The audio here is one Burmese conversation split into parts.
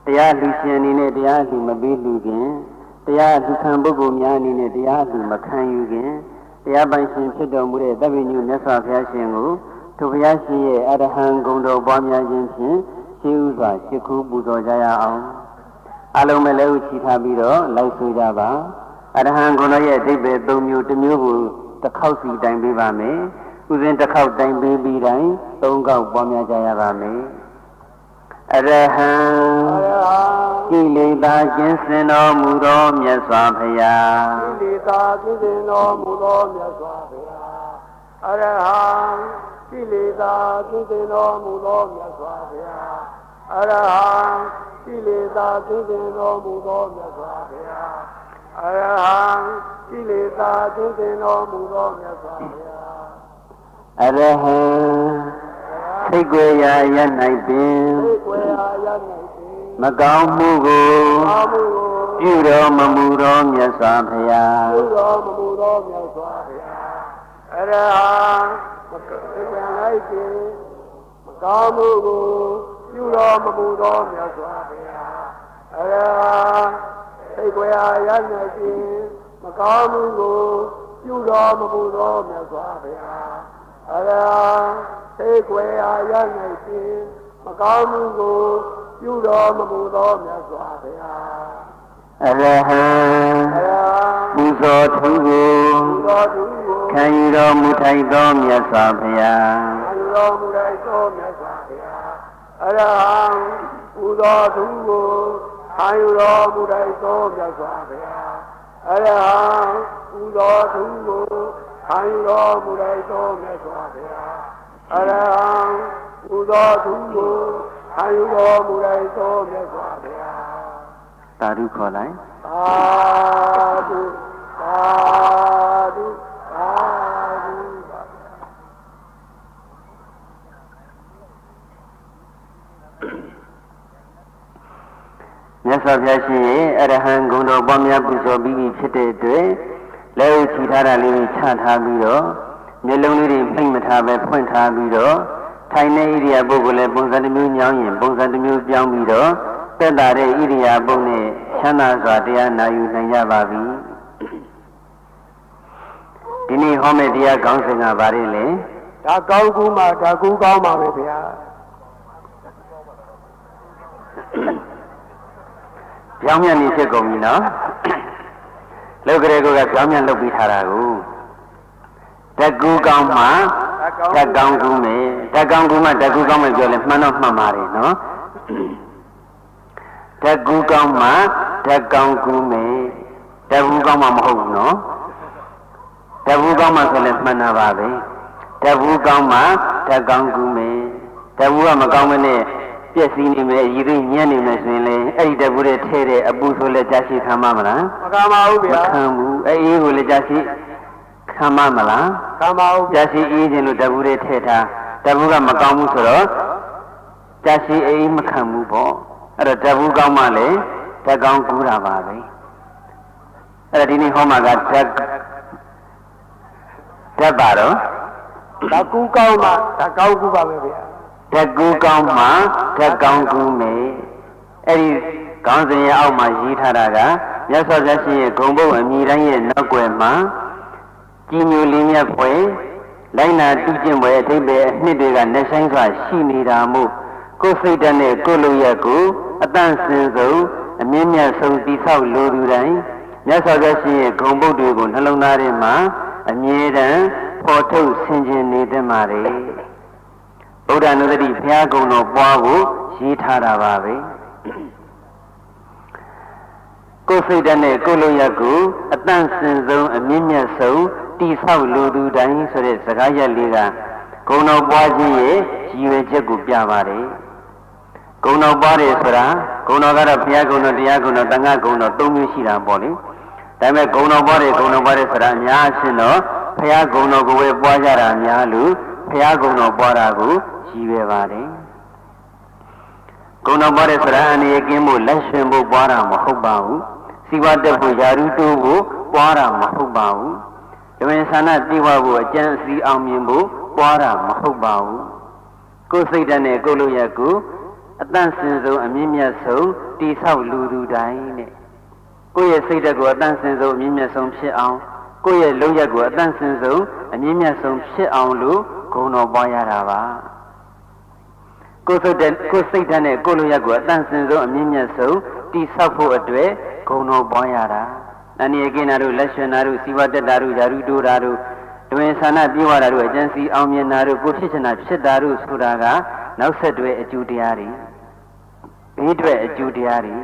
တရားလူရှင်အနေနဲ့တရားလူမပေးလူခင်တရားလူခံပုဂ္ဂိုလ်များအနေနဲ့တရားလူမခံယူခင်တရားပိုင်ရှင်ဖြစ်တော်မူတဲ့သဗ္ဗညုမြတ်စွာဘုရားရှင်ကိုထိုဘုရားရှင်ရဲ့အရဟံဂုဏ်တော်ပွားများခြင်းဖြင့်ရှိဥစွာရှိခိုးပူဇော်ကြရအောင်အလုံးမဲ့လည်းချီထားပြီးတော့လိုက်ဆိုကြပါအရဟံဂုဏ်တော်ရဲ့အဓိပ္ပာယ်၃မျိုးတစ်မျိုးကိုတစ်ခေါက်စီတိုင်ပေးပါမယ်ဥစဉ်တစ်ခေါက်တိုင်ပေးပြီးတိုင်း၃ခေါက်ပွားများကြရပါမယ်အရဟံကိလေသာကျင်းစင်တော်မူသောမြတ်စွာဘုရားကိလေသာကျင်းစင်တော်မူသောမြတ်စွာဘုရားအရဟံကိလေသာကျင်းစင်တော်မူသောမြတ်စွာဘုရားအရဟံကိလေသာကျင်းစင်တော်မူသောမြတ်စွာဘုရားအရဟံကိလေသာကျင်းစင်တော်မူသောမြတ်စွာဘုရားအရဟံသိကွယ်ရာရ၌ပင်မကောင်းမှုကိုပြုတော်မမူသောမြတ်စွာဘုရားပြုတော်မမူသောမြတ်စွာဘုရားအရဟံသိကွယ်၌ပင်မကောင်းမှုကိုပြုတော်မမူသောမြတ်စွာဘုရားအရဟံသိကွယ်ရာရ၌ပင်မကောင်းမှုကိုပြုတော်မမူသောမြတ်စွာဘုရားအရဟံသိကွယ်ရာရ၌ပင်မကောင်းမှုကိုပြုတော်မမူသောမြတ်စွာဘုရားအရဟံပူဇော်ထူးကိုခံယူတော်မူထိုက်သောမြတ်စွာဘုရားခံယူတော်မူထိုက်သောမြတ်စွာဘုရားအရဟံပူဇော်ထူးကိုခံယူတော်မူထိုက်သောမြတ်စွာဘုရားအရဟံပူဇော်ထူးကိုခံယူတော်မူထိုက်သောမြတ်စွာဘုရားအရဟံပူဇော်ထူးကိုခံယူတော်မူထိုက်သောမြတ်စွာဘုရားသာဓုခေါ်လိုက်သာဓုသာဓုသာဓုမြတ်စွာဘုရားရှင်ရဲ့အရဟံဂုဏ်တော်ပွားများပူဇော်ပြီးဖြစ်တဲ့အတွက်လက်ဥချီထားတာလေးချထားပြီးတော့မျက်လုံးလေးတွေဖိတ်မထားပဲဖွင့်ထားပြီးတော့ထိုင်တဲ့ဣရိယာပုဂ္ဂိုလ်လည်းပုံစံတစ်မျိုးညောင်းရင်ပုံစံတစ်မျိုးပြောင်းပြီးတော့တက်တာတဲ့ဣရိယာပုနဲ့ချမ်းသာစွာတရားနာယူနိုင်ကြပါပြီဒီနေ့ဟောမယ့်တရားကောင်းစဉ်ကဘာလဲလဲဒါကောင်းကူးမှာဒါကူးကောင်းပါပဲဗျာပြောင်းမြန်နေဖြစ်ကုန်ပြီနော်လောကရေကပြောင်းမြန်လုပ်ပြီးထားတာကိုတကူကောင်းမှာတကောင်းကူးမယ်တကောင်းကူးမှတကူကောင်းမယ်ပြောလဲမှန်တော့မှန်ပါတယ်နော်တကူကောင်းမှာတကောင်းကူးမယ်တကူကောင်းမှမဟုတ်ဘူးနော်တကူကောင်းမှဆိုလဲမှန်တာပါပဲတကူကောင်းမှာတကောင်းကူးမယ်တကူကမကောင်းမနဲ့ပြည့်စည်နေမယ်ရည်ရည်ညံ့နေမယ်ဆိုရင်လေအဲ့ဒီတကူတွေထဲတဲ့အပူဆိုလဲကြာရှိခံမမလားမခံပါဘူးဗျာခံဘူးအေးကိုလည်းကြာရှိခံမမလားခံပါဘူးကြာရှိအေးခြင်းလို့တကူတွေထဲထားတကူကမကောင်းဘူးဆိုတော့ကြာရှိအေးမခံဘူးပေါ့အဲ့တော့တကူကောင်းမှလေတကောင်းကူးတာပါပဲအဲ့ဒါဒီနေ့ဟောမှာကတက်ပါတော့တကူကောင်းမှတကောင်းကူးပါပဲဗျာတကူကောင်းမှတကောင်းကူးမယ်အဲ့ဒီကောင်းစဉ်ရဲ့အောက်မှာရေးထားတာကမြတ်စွာဘုရားရှင်ရဲ့ဂုဏ်ဘုတ်အမိတိုင်းရဲ့နောက်ွယ်မှာကြီးညိုလင်းမြတ်ဖွယ်လိုက်နာတူးကျင့်ဖွယ်အထိပ္ပယ်အနှစ်တွေကနှဆိုင်စွာရှိနေတာမို့ကိုယ်စိတ်ဓာတ်နဲ့ကိုယ်လုပ်ရကိုအတန့်စင်ဆုံးအမြင့်မြတ်ဆုံးတိဆောက်လိုသူတိုင်းမြတ်စွာဘုရားရှင်ရဲ့ဂုဏ်ဘုတ်တွေကိုနှလုံးသားထဲမှာအမြဲတမ်းဖော်ထုတ်ဆင်ခြင်နေတတ်ပါလေဗုဒ္ဓနုဒတိဘုရားကုံတော်ပွားဖို့ရေးထားတာပါပဲကိုယ်စိတ်ဓာတ်နဲ့ကိုယ်လုံးရကိုအတန့်စင်ဆုံးအမြင့်မြတ်ဆုံးတိဆောက်လိုသူတိုင်းဆိုတဲ့စကားရက်လေးကဂုံတော်ပွားခြင်းရဲ့ရည်ရွယ်ချက်ကိုပြပါတယ်ဂုံတော်ပွားတယ်ဆိုတာဂုံတော်ကတော့ဘုရားဂုံတော်တရားဂုံတော်တန်ခါဂုံတော်၃မျိုးရှိတာပေါ့လေဒါပေမဲ့ဂုံတော်ပွားတယ်ဆိုတာအများအရှင်းတော့ဘုရားဂုံတော်ကိုပဲပွားကြတာများလို့ဘုရားဂုံတော်ပွားတာကိုရည်ရွယ်ပါတယ်ဂုံတော်ပွားတယ်ဆိုတာအနေကင်းဖို့လက်ရှင်ဖို့ပွားတာမဟုတ်ပါဘူးစီဝတ်တက်ဖို့ယာရုတိုးဖို့ပွားတာမဟုတ်ပါဘူးဓမ္မဆန္ဒပြေဝဖို့အကျဉ်းစီအောင်မြင်ဖို့ပွားတာမဟုတ်ပါဘူးကိုယ်စိတ်ဓာတ်နဲ့ကိုယ်လိုရကို အတန့်စင်ဆုံးအမြင့်မြတ်ဆုံးတိဆောက်လူသူတိုင်းနဲ့ကိုယ့်ရဲ့စိတ်ဓာတ်ကိုအတန့်စင်ဆုံးအမြင့်မြတ်ဆုံးဖြစ်အောင်ကိုယ့်ရဲ့လုပ်ရက်ကိုအတန့်စင်ဆုံးအမြင့်မြတ်ဆုံးဖြစ်အောင်လို့ဂုဏ်တော်ပွားရတာပါကိုယ်စိတ်ဓာတ်နဲ့ကိုယ်လုပ်ရက်ကိုအတန့်စင်ဆုံးအမြင့်မြတ်ဆုံးတိဆောက်ဖို့အတွက်ဂုဏ်တော်ပွားရတာအနိယကိနာတို့လက်ရွှင်နာတို့စီဝတ္တတာတို့ယာရုတိုးတာတို့တွင်ဆန္ဒပြေဝတာတို့အကျဉ်းစီအောင်မြင်တာတို့ကိုဖြစ်ချင်တာဖြစ်တာတို့ဆိုတာကနောက်ဆက်တွဲအကျိုးတရားတွေဘေးထွက်အကျိုးတရားတွေ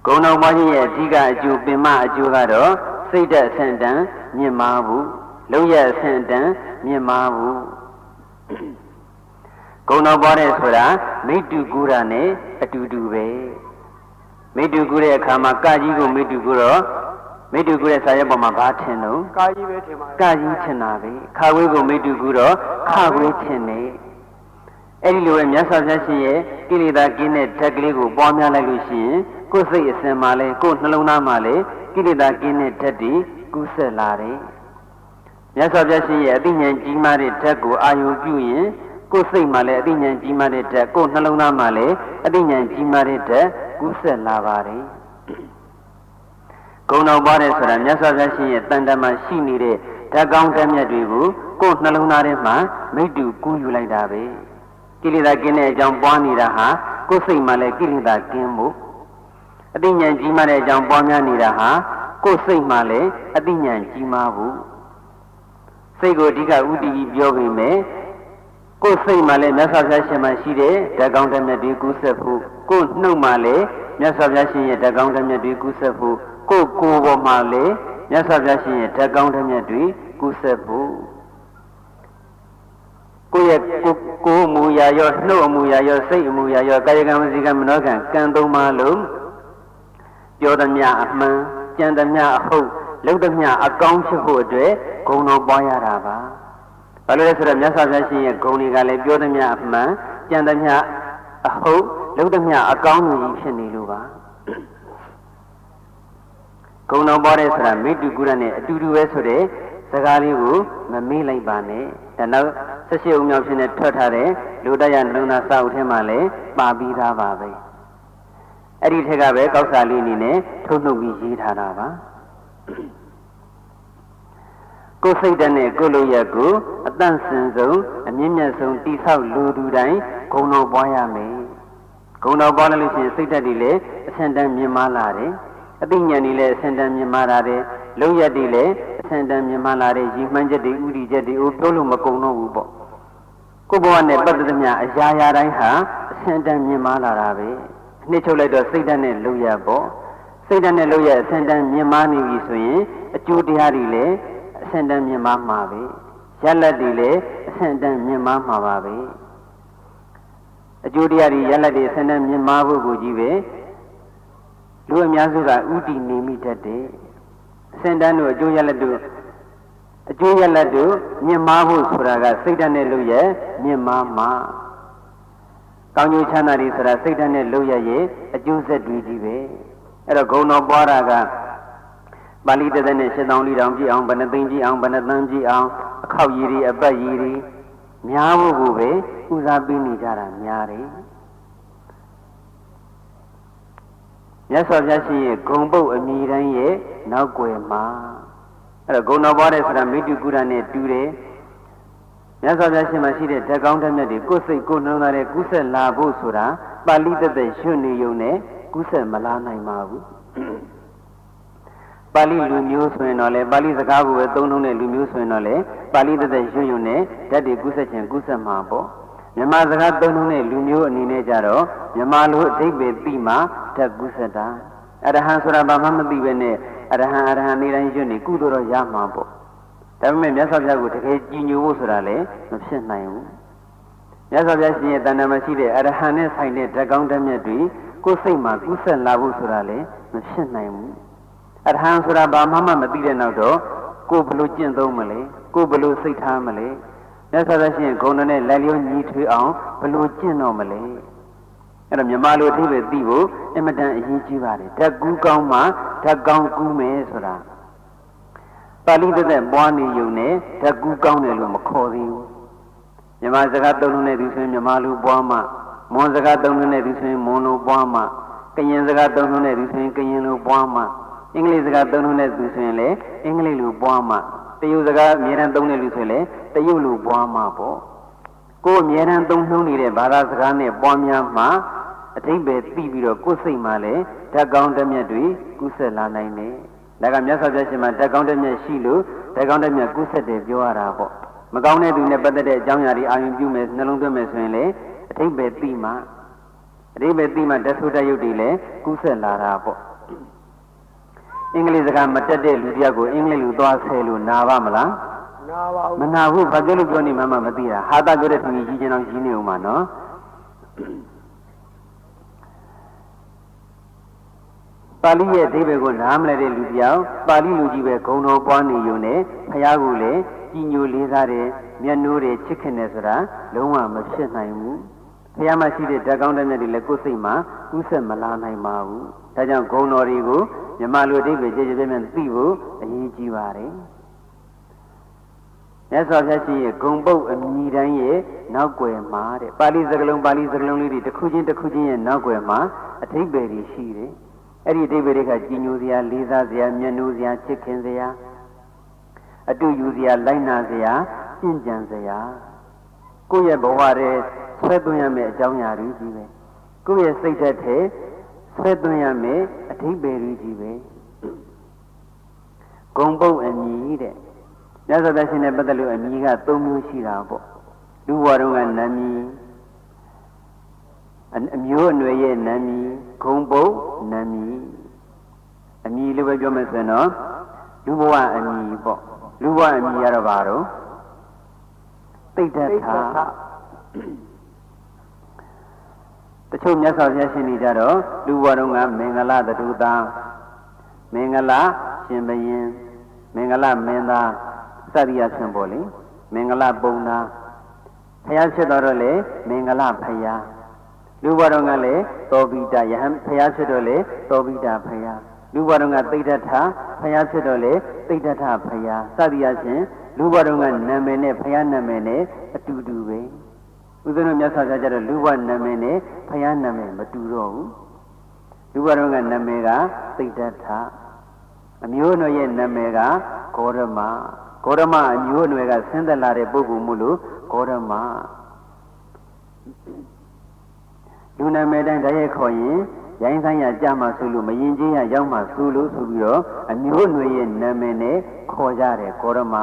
ဂုဏ်တော်ပွားခြင်းရဲ့အဓိကအကျိုးပင်မအကျိုးကတော့စိတ်ဓာတ်အဆင့်တန်းမြင့်မားဖို့လုပ်ရအဆင့်တန်းမြင့်မားဖို့ဂုဏ်တော်ပွားတဲ့ဆိုတာမိတ္တူကူတာနဲ့အတူတူပဲမိတ္တူကူတဲ့အခါမှာကကြီးကိုမိတ္တူကူတော့မိတ္တူကူတဲ့စာရွက်ပေါ်မှာဘာထင်လို့ကာကြီးပဲထင်ပါကကြီးထင်တာပဲခါဝေးကိုမိတ္တူကူတော့ခါဝေးထင်တယ်အဲ့ဒီလိုပဲမြတ်စွာဘုရားရှင်ရဲ့ကိလေသာကင်းတဲ့ဓာတ်ကလေးကိုပွားများလိုက်လို့ရှိရင်ကိုယ်စိတ်အစဉ်မှာလဲကိုယ်နှလုံးသားမှာလဲကိလေသာကင်းတဲ့ဓာတ်တွေကူးဆက်လာတယ်မြတ်စွာဘုရားရှင်ရဲ့အသိဉာဏ်ကြီးမားတဲ့ဓာတ်ကိုအာယုံပြုရင်ကိုယ်စိတ်မှာလဲအသိဉာဏ်ကြီးမားတဲ့ဓာတ်ကိုယ်နှလုံးသားမှာလဲအသိဉာဏ်ကြီးမားတဲ့ဓာတ်ကူးဆက်လာပါတယ်ဂုဏ်တော်ပွားတယ်ဆိုတာမြတ်စွာဘုရားရှင်ရဲ့တန်တမှာရှိနေတဲ့ဓာတ်ကောင်းဓာတ်မြတ်တွေကိုကိုယ်နှလုံးသားထဲမှာမိတ္တူကူးယူလိုက်တာပဲကိလေသာကင်းတဲ့အကြောင်းပွားနေတာဟာကိုယ်စိတ်မှာလည်းကိလေသာကင်းမှုအသိဉာဏ်ကြီးမားတဲ့အကြောင်းပွားများနေတာဟာကိုယ်စိတ်မှာလည်းအသိဉာဏ်ကြီးမားဖို့စိတ်ကိုအဓိကဥတည်ပြောပေမဲ့ကိုယ်စိတ်မှာလည်းမြတ်စွာဘုရားရှင်မှာရှိတဲ့ဓာတ်ကောင်းဓာတ်မြတ်တွေကူးဆက်ဖို့ကိုယ်နှုတ်မှာလည်းမြတ်စွာဘုရားရှင်ရဲ့ဓာတ်ကောင်းဓာတ်မြတ်တွေကူးဆက်ဖို့ကိုယ်ပေါ်မှာလည်းမြတ်စွာဘုရားရှင်ရဲ့ဓာတ်ကောင်းဓာတ်မြတ်တွေကူးဆက်ဖို့ကိုယ့်ရဲ့ကိုယ်အမူအရာရောနှုတ်အမူအရာရောစိတ်အမူအရာရောကာယကံဝစီကံမနောကံကံသုံးပါးလုံးပြောသမျှအမှန်ကြံသမျှအဟုတ်လုပ်သမျှအကောင်းဖြစ်ဖို့အတွက်ဂုဏ်တော်ပွားရတာပါဘာလို့လဲဆိုတော့မြတ်စွာဘုရားရှင်ရဲ့ဂုဏ်တွေကလည်းပြောသမျှအမှန်ကြံသမျှအဟုတ်လုပ်သမျှအကောင်းကြီးဖြစ်နေလို့ပါဂုဏ်တော်ပွားတဲ့ဆိုတာမိတ္တူကူရနဲ့အတူတူပဲဆိုတဲ့စကားလေးကိုမမေ့လိုက်ပါနဲ့ဒါနောက်18ဦးမြောက်ဖြစ်နေထွက်ထားတဲ့လူတရနှလုံးသားစာအုပ်ထဲမှာလည်းပါပြီးသားပါပဲအဲ့ဒီထက်ကပဲကောက်စာလေးအနေနဲ့ထုတ်နှုတ်ပြီးရေးထားတာပါကိုယ်စိတ်ဓာတ်နဲ့ကိုယ်လုပ်ရက်ကိုအတန့်စင်ဆုံးအမြင့်မြတ်ဆုံးတိဆောက်လူသူတိုင်းဂုဏ်တော်ပွားရမယ်ဂုဏ်တော်ပွားလို့ရှိရင်စိတ်ဓာတ်တွေလည်းအဆင့်တန်းမြင့်မားလာတယ်အသိဉာဏ်တွေလည်းအဆင့်တန်းမြင့်မားလာတယ်လုပ်ရက်တွေလည်းအဆင့်တန်းမြင့်မားလာတယ်ရည်မှန်းချက်တွေဥတီချက်တွေပြောလို့မကုန်တော့ဘူးပေါ့ကိုယ်ဘဝနဲ့ပတ်သက်သမျှအရာရာတိုင်းဟာအဆင့်တန်းမြင့်မားလာတာပဲနှစ်ချုပ်လိုက်တော့စိတ်ဓာတ်နဲ့လုပ်ရက်ပေါ့စိတ်ဓာတ်နဲ့လုပ်ရက်အဆင့်တန်းမြင့်မားနေပြီဆိုရင်အကျိုးတရားတွေလည်းအဆင့်တန်းမြင့်မားမှာပဲရလဒ်တွေလည်းအဆင့်တန်းမြင့်မားမှာပါပဲအကျိုးတရားတွေရလဒ်တွေအဆင့်တန်းမြင့်မားဖို့ကိုကြီးပဲလူအများစုကဥတီနေမိတတ်တယ်အဆင့်တန်းတို့အကျိုးရလဒ်တို့မြင့်မားဖို့ဆိုတာကစိတ်ဓာတ်နဲ့လုပ်ရက်မြင့်မားမှာကောင်းကျိုးချမ်းသာတွေဆိုတာစိတ်ဓာတ်နဲ့လုပ်ရက်ရဲ့အကျိုးဆက်တွေကြီးပဲအဲ့တော့ဂုဏ်တော်ပွားတာကပါဠိသက်သက်နဲ့8000လေးတောင်ကြည့်အောင်ဘယ်နှသိန်းကြည့်အောင်ဘယ်နှသန်းကြည့်အောင်အခောက်ရည်တွေအပတ်ရည်တွေများဖို့ကိုပဲဦးစားပေးနေကြတာများတယ်မြတ်စွာဘုရားရှင်ရဲ့ဂုဏ်ပုတ်အမိတိုင်းရဲ့နောက်ွယ်မှာအဲ့တော့ဂုဏ်တော်ပွားတဲ့ဆိုတာမိတ္တူကူရနဲ့တူတယ်မြတ်စွာဘုရားရှင်မှာရှိတဲ့ဓာတ်ကောင်းဓာတ်မြတ်တွေကိုယ်စိတ်ကိုယ်နှလုံးသားနဲ့ကူးဆက်လာဖို့ဆိုတာပါဠိသက်သက်ရွတ်နေုံနဲ့ကူးဆက်မလာနိုင်ပါဘူးပါဠိလူမျိုးဆိုရင်တော့လေပါဠိစကားကိုပဲသုံးနှုန်းတဲ့လူမျိုးဆိုရင်တော့လေပါဠိသက်သက်ရွတ်နဲ့ဓာတ်တွေကူးဆက်ခြင်းကူးဆက်မှာပေါ့မြန်မာစကားသုံးနှုန်းတဲ့လူမျိုးအနေနဲ့ကြတော့မြန်မာလိုအဓိပ္ပာယ်သိမှဓာတ်ကူးဆက်တာအရဟံဆိုတာဘာမှမသိပဲနဲ့အရဟံနေတိုင်းရွတ်နေကုသိုလ်တော့ရမှာပေါ့ဒါပေမဲ့မြတ်စွာဘုရားကိုတကယ်ကြည်ညိုဖို့ဆိုတာလည်းမဖြစ်နိုင်ဘူးမြတ်စွာဘုရားရှင်ရဲ့တဏ္ဍာမရှိတဲ့အရဟံနဲ့ဆိုင်တဲ့ဓာတ်ကောင်းဓာတ်မြတ်တွေကိုယ်စိတ်မှာကူးဆက်လာဖို့ဆိုတာလည်းမဖြစ်နိုင်ဘူးအရဟံဆိုတာဘာမှမသိတဲ့နောက်တော့ကိုယ်ဘယ်လိုကျင့်သုံးမလဲကိုယ်ဘယ်လိုစိတ်ထားမလဲမြတ်စွာဘုရားရှင်ဂုဏ်တော်နဲ့လက်လျောညီထွေအောင်ဘယ်လိုကျင့်တော့မလဲအဲ့တော့မြန်မာလိုအဓိပ္ပာယ်သိဖို့အင်မတန်အရေးကြီးပါတယ်ဓာတ်ကူးကောင်းမှဓာတ်ကောင်းကူးမယ်ဆိုတာပါဠိသက်သက်ပွားနေုံနဲ့ဓာတ်ကူးကောင်းတယ်လို့မခေါ်သေးဘူးမြန်မာစကားသုံးလုံးနဲ့သူဆိုရင်မြန်မာလိုပွားမှ မွန်စကားသုံးတဲ့သူဆိုရင်မွန်လိုပွားမှကရင်စကားသုံးတဲ့သူဆိုရင်ကရင်လိုပွားမှအင်္ဂလိပ်စကားသုံးတဲ့သူဆိုရင်လည်းအင်္ဂလိပ်လိုပွားမှတရုတ်စကားအများအားသုံးတဲ့လူဆိုရင်လည်းတရုတ်လိုပွားမှပေါ့ကိုယ်အများအားသုံးနှုံးနေတဲ့ဘာသာစကားနဲ့ပွားများမှအထိပ္ပယ်သိပြီးတော့ကိုယ်စိတ်မှလည်းဓာတ်ကောင်းဓာတ်မြတ်တွေကူးဆက်လာနိုင်တယ်ဒါကမြတ်စွာဘုရားရှင်မှာဓာတ်ကောင်းဓာတ်မြတ်ရှိလို့ဓာတ်ကောင်းဓာတ်မြတ်ကူးဆက်တယ်ပြောရတာပေါ့မကောင်းတဲ့သူနဲ့ပတ်သက်တဲ့အကြောင်းအရာတွေအာရုံပြုမယ်နှလုံးသွင်းမယ်ဆိုရင်လေအထိပ္ပယ်သိမှဓာတ်ဆိုးဓာတ်ရုပ်တွေလည်းကူးဆက်လာတာပေါ့အင်္ဂလိပ်စကားမတတ်တဲ့လူတယောက်ကိုအင်္ဂလိပ်လိုသွားဆဲလို့နာပါမလားနာပါဘူးမနာဘူးဘာပြောလို့ပြောနေမှမသိတာဟာတာပြောတဲ့သူကြီးကြီးချင်းအောင်ကြီးနေဦးမှာနော်ပါဠိရဲ့အဓိပ္ပာယ်ကိုနားမလည်တဲ့လူတယောက်ပါဠိလူကြီးပဲဂုဏ်တော်ပွားနေရုံနဲ့ဘုရားကိုလည်းကြီးညိုလေးစားတယ်မျက်နှိုးတယ်ချစ်ခင်တယ်ဆိုတာလုံးဝမဖြစ်နိုင်ဘူးဘုရားမှာရှိတဲ့ဓာတ်ကောင်းတဲ့မြတ်တွေလည်းကိုယ်စိတ်မှာကူးဆက်မလာနိုင်ပါဘူးဒါကြောင့်ဂုဏ်တော်တွေကိုမြမလူအဓိပ္ပာယ်ကြည်ကြည်ပြည့်ပြည့်သိဖို့အရေးကြီးပါတယ်မြတ်စွာဘုရားရှင်ရဲ့ဂုံပုတ်အမြည်တိုင်းရဲ့နောက်ွယ်မှာတဲ့ပါဠိစကားလုံးလေးတွေတစ်ခုချင်းရဲ့နောက်ွယ်မှာအဓိပ္ပာယ်တွေရှိတယ်အဲ့ဒီအဓိပ္ပာယ်တွေကကြီးညိုစရာလေးစားစရာမျက်နှိုးစရာချစ်ခင်စရာအတူယူစရာလိုက်နာစရာပြင့်ကြံစရာကိုယ့်ရဲ့ဘဝရဲ့ဆွဲသွင်းရမယ့်အကြောင်းအရာတွေကြီးပဲကိုယ့်ရဲ့စိတ်ဓာတ်ထဲဆွဲသွင်းရမယ့်အဓိပ္ပာယ်တွေကြီးပဲဂုံပုတ်အမြည်တဲ့မြတ်စွာဘုရားရှင်နဲ့ပတ်သက်လို့အမြည်က၃မျိုးရှိတာပေါ့လူဘဝတုန်းကနာမည်အမျိုးအနွယ်ရဲ့နာမည်ဂုံပုတ်နာမည်အမည်လို့ပဲပြောမယ်ဆိုရင်တော့လူဘဝအမည်ပေါ့လူဘဝအမည်ရတော့ဘာတော့တိဋ္ဌထာတချို့မြတ်စွာဘုရားရှင်တွေကြတော့လူဘဝတုန်းကမင်္ဂလာတူသားမင်္ဂလာရှင်ဘရင်မင်္ဂလာမင်းသားစသည်အချင်းပေါ့လေမင်္ဂလာပုံနာဘုရားဖြစ်တော်တော့လေမင်္ဂလာဖယားလူဘဝတုန်းကလည်းသောဘိတယဟန်ဘုရားဖြစ်တော့လေသောဘိတဖယားလူဘဝတုန်းကသိဋ္ဌထာဘုရားဖြစ်တော့လေသိဋ္ဌထဖယားစသည်အချင်းလူဘဝတုန်းကနာမည်နဲ့ဘုရားနာမည်နဲ့အတူတူပဲဥဒ္ဒနာမြတ်စွာဘုရားကျတော့လူဘဝနာမည်နဲ့ဘုရားနာမည်မတူတော့ဘူးလူဘဝတုန်းကနာမည်ကသိဋ္ဌထအမျိုးအနွယ်ရဲ့နာမည်ကဂေါရမအမျိုးအနွယ်ကဆင်းသက်လာတဲ့ပုဂ္ဂိုလ်မို့လို့ဂေါရမလူနာမည်တိုင်းတည်းရဲ့ခေါ်ရင်ရိုင်းဆိုင်ရကြမှာဆိုလို့မရင်ကျေးရရောက်မှာဆိုလို့ဆိုပြီးတော့အမျိုးအနွယ်ရဲ့နာမည်နဲ့ခေါ်ကြတယ်ဂေါရမ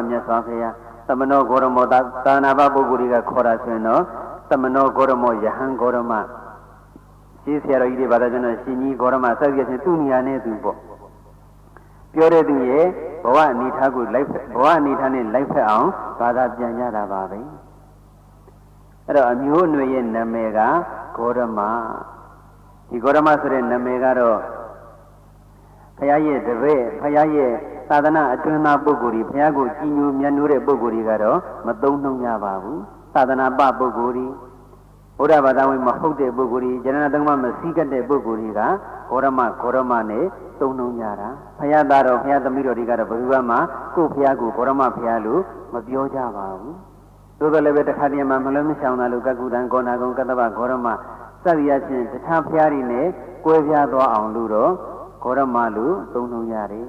မြတ်စွာဘုရားသမနောဂေါရမောသာနာပပုဂ္ဂိုလ်တွေကခေါ်တာဆိုရင်တော့သမနောဂေါရမောယဟန်ဂေါရမရှင်းဆရာတော်ကြီးတွေဘာသာကျွန်တော်ရှင်ကြီးဂေါရမဆက်ပြချင်းသူ့နေရာနဲ့သူပေါ့ပြောတဲ့သူရဲ့ဘဝအနေထားကိုဘဝအနေထားနဲ့လိုက်ဖက်အောင်ဘာသာပြန်ကြတာပါပဲအဲ့တော့အမျိုးအနွယ်ရဲ့နာမည်ကဂေါရမဒီဂေါရမဆိုတဲ့နာမည်ကတော့ဘုရားရဲ့တပည့်ဘုရားရဲ့သာသနာအတွင်းသားပုဂ္ဂိုလ်တွေဘုရားကိုကြည်ညိုမြတ်နိုးတဲ့ပုဂ္ဂိုလ်တွေကတော့မသုံးနှုံကြပါဘူးသာသနာပပုဂ္ဂိုလ်တွေဘုရားဘာသာဝင်မဟုတ်တဲ့ပုဂ္ဂိုလ်တွေဉာဏ်သုံးပါးမစည်းကပ်တဲ့ပုဂ္ဂိုလ်တွေကဂေါရမနဲ့သုံးနှုံကြတာဘုရားသားတော်ဘုရားသမီးတော်တွေကတော့ဘယ်သူမှကိုယ့်ဘုရားကိုဂေါရမဘုရားလို့မပြောကြပါဘူးသို့တော်လည်းပဲတခါတည်းမှမလွဲမရှောင်တာလို့ကကုတံကောနာကုံကတ္တဗဂေါရမစသည်အချင်းတခြားဘုရားတွေနဲ့ကွဲပြားသွားအောင်လို့တော့ဂေါရမလို့သုံးနှုံရတယ်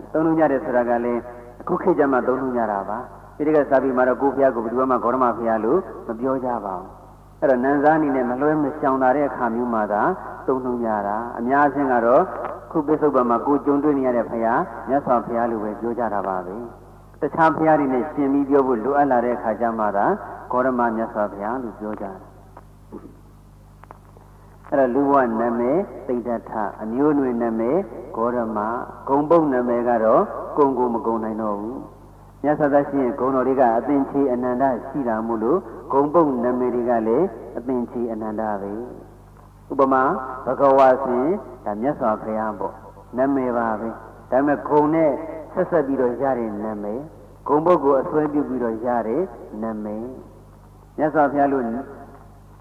ဆိုတာကလည်းအခုခေတ်ကျမှသုံးနှုံကြတာပါဒီကစာပေမှာတော့ကိုယ့်ဘုရားကိုဘယ်သူမှဂေါရမဘုရားလို့မပြောကြပါဘူးအဲ့တော့နန်းစားအနေနဲ့မလွဲမရှောင်တာတဲ့အခါမျိုးမှာသာသုံးနှုံကြတာအများအချင်းကတော့ခုပိဿုပ္ပံမှာကိုကြုံတွေ့နေရတဲ့ဘုရားမြတ်စွာဘုရားလို့ပဲပြောကြတာပါပဲတခြားဘုရားတွေနဲ့ရှင်ပြီးပြောဖို့လိုအပ်လာတဲ့အခါကျမှသာဂေါရမမြတ်စွာဘုရားလို့ပြောကြတယ်အဲ့တော့လူဘဝနာမည်သိဋ္ဌထအမျိုးအနွယ်နာမည်ဂေါရမဂုံပုတ်နာမည်ကတော့ကုံကိုမကုံနိုင်တော့ဘူးမြတ်စွာဘုရားရှင်ရဲ့ဂုံတော်တွေကအသင်္ချေအနန္တရှိတာမို့လို့ဂုံပုတ်နာမည်တွေကလည်းအသင်္ချေအနန္တပဲဥပမာဘဂဝါရှင်ဒါမြတ်စွာဘုရားပေါ့နာမည်ပါပဲဒါပေမဲ့ဂုံနဲ့ဆက်ဆက်ပြီးတော့ရတဲ့နာမည်ဂုံပုတ်ကိုအစွဲပြုပြီးတော့ရတဲ့နာမည်မြတ်စွာဘုရားလို့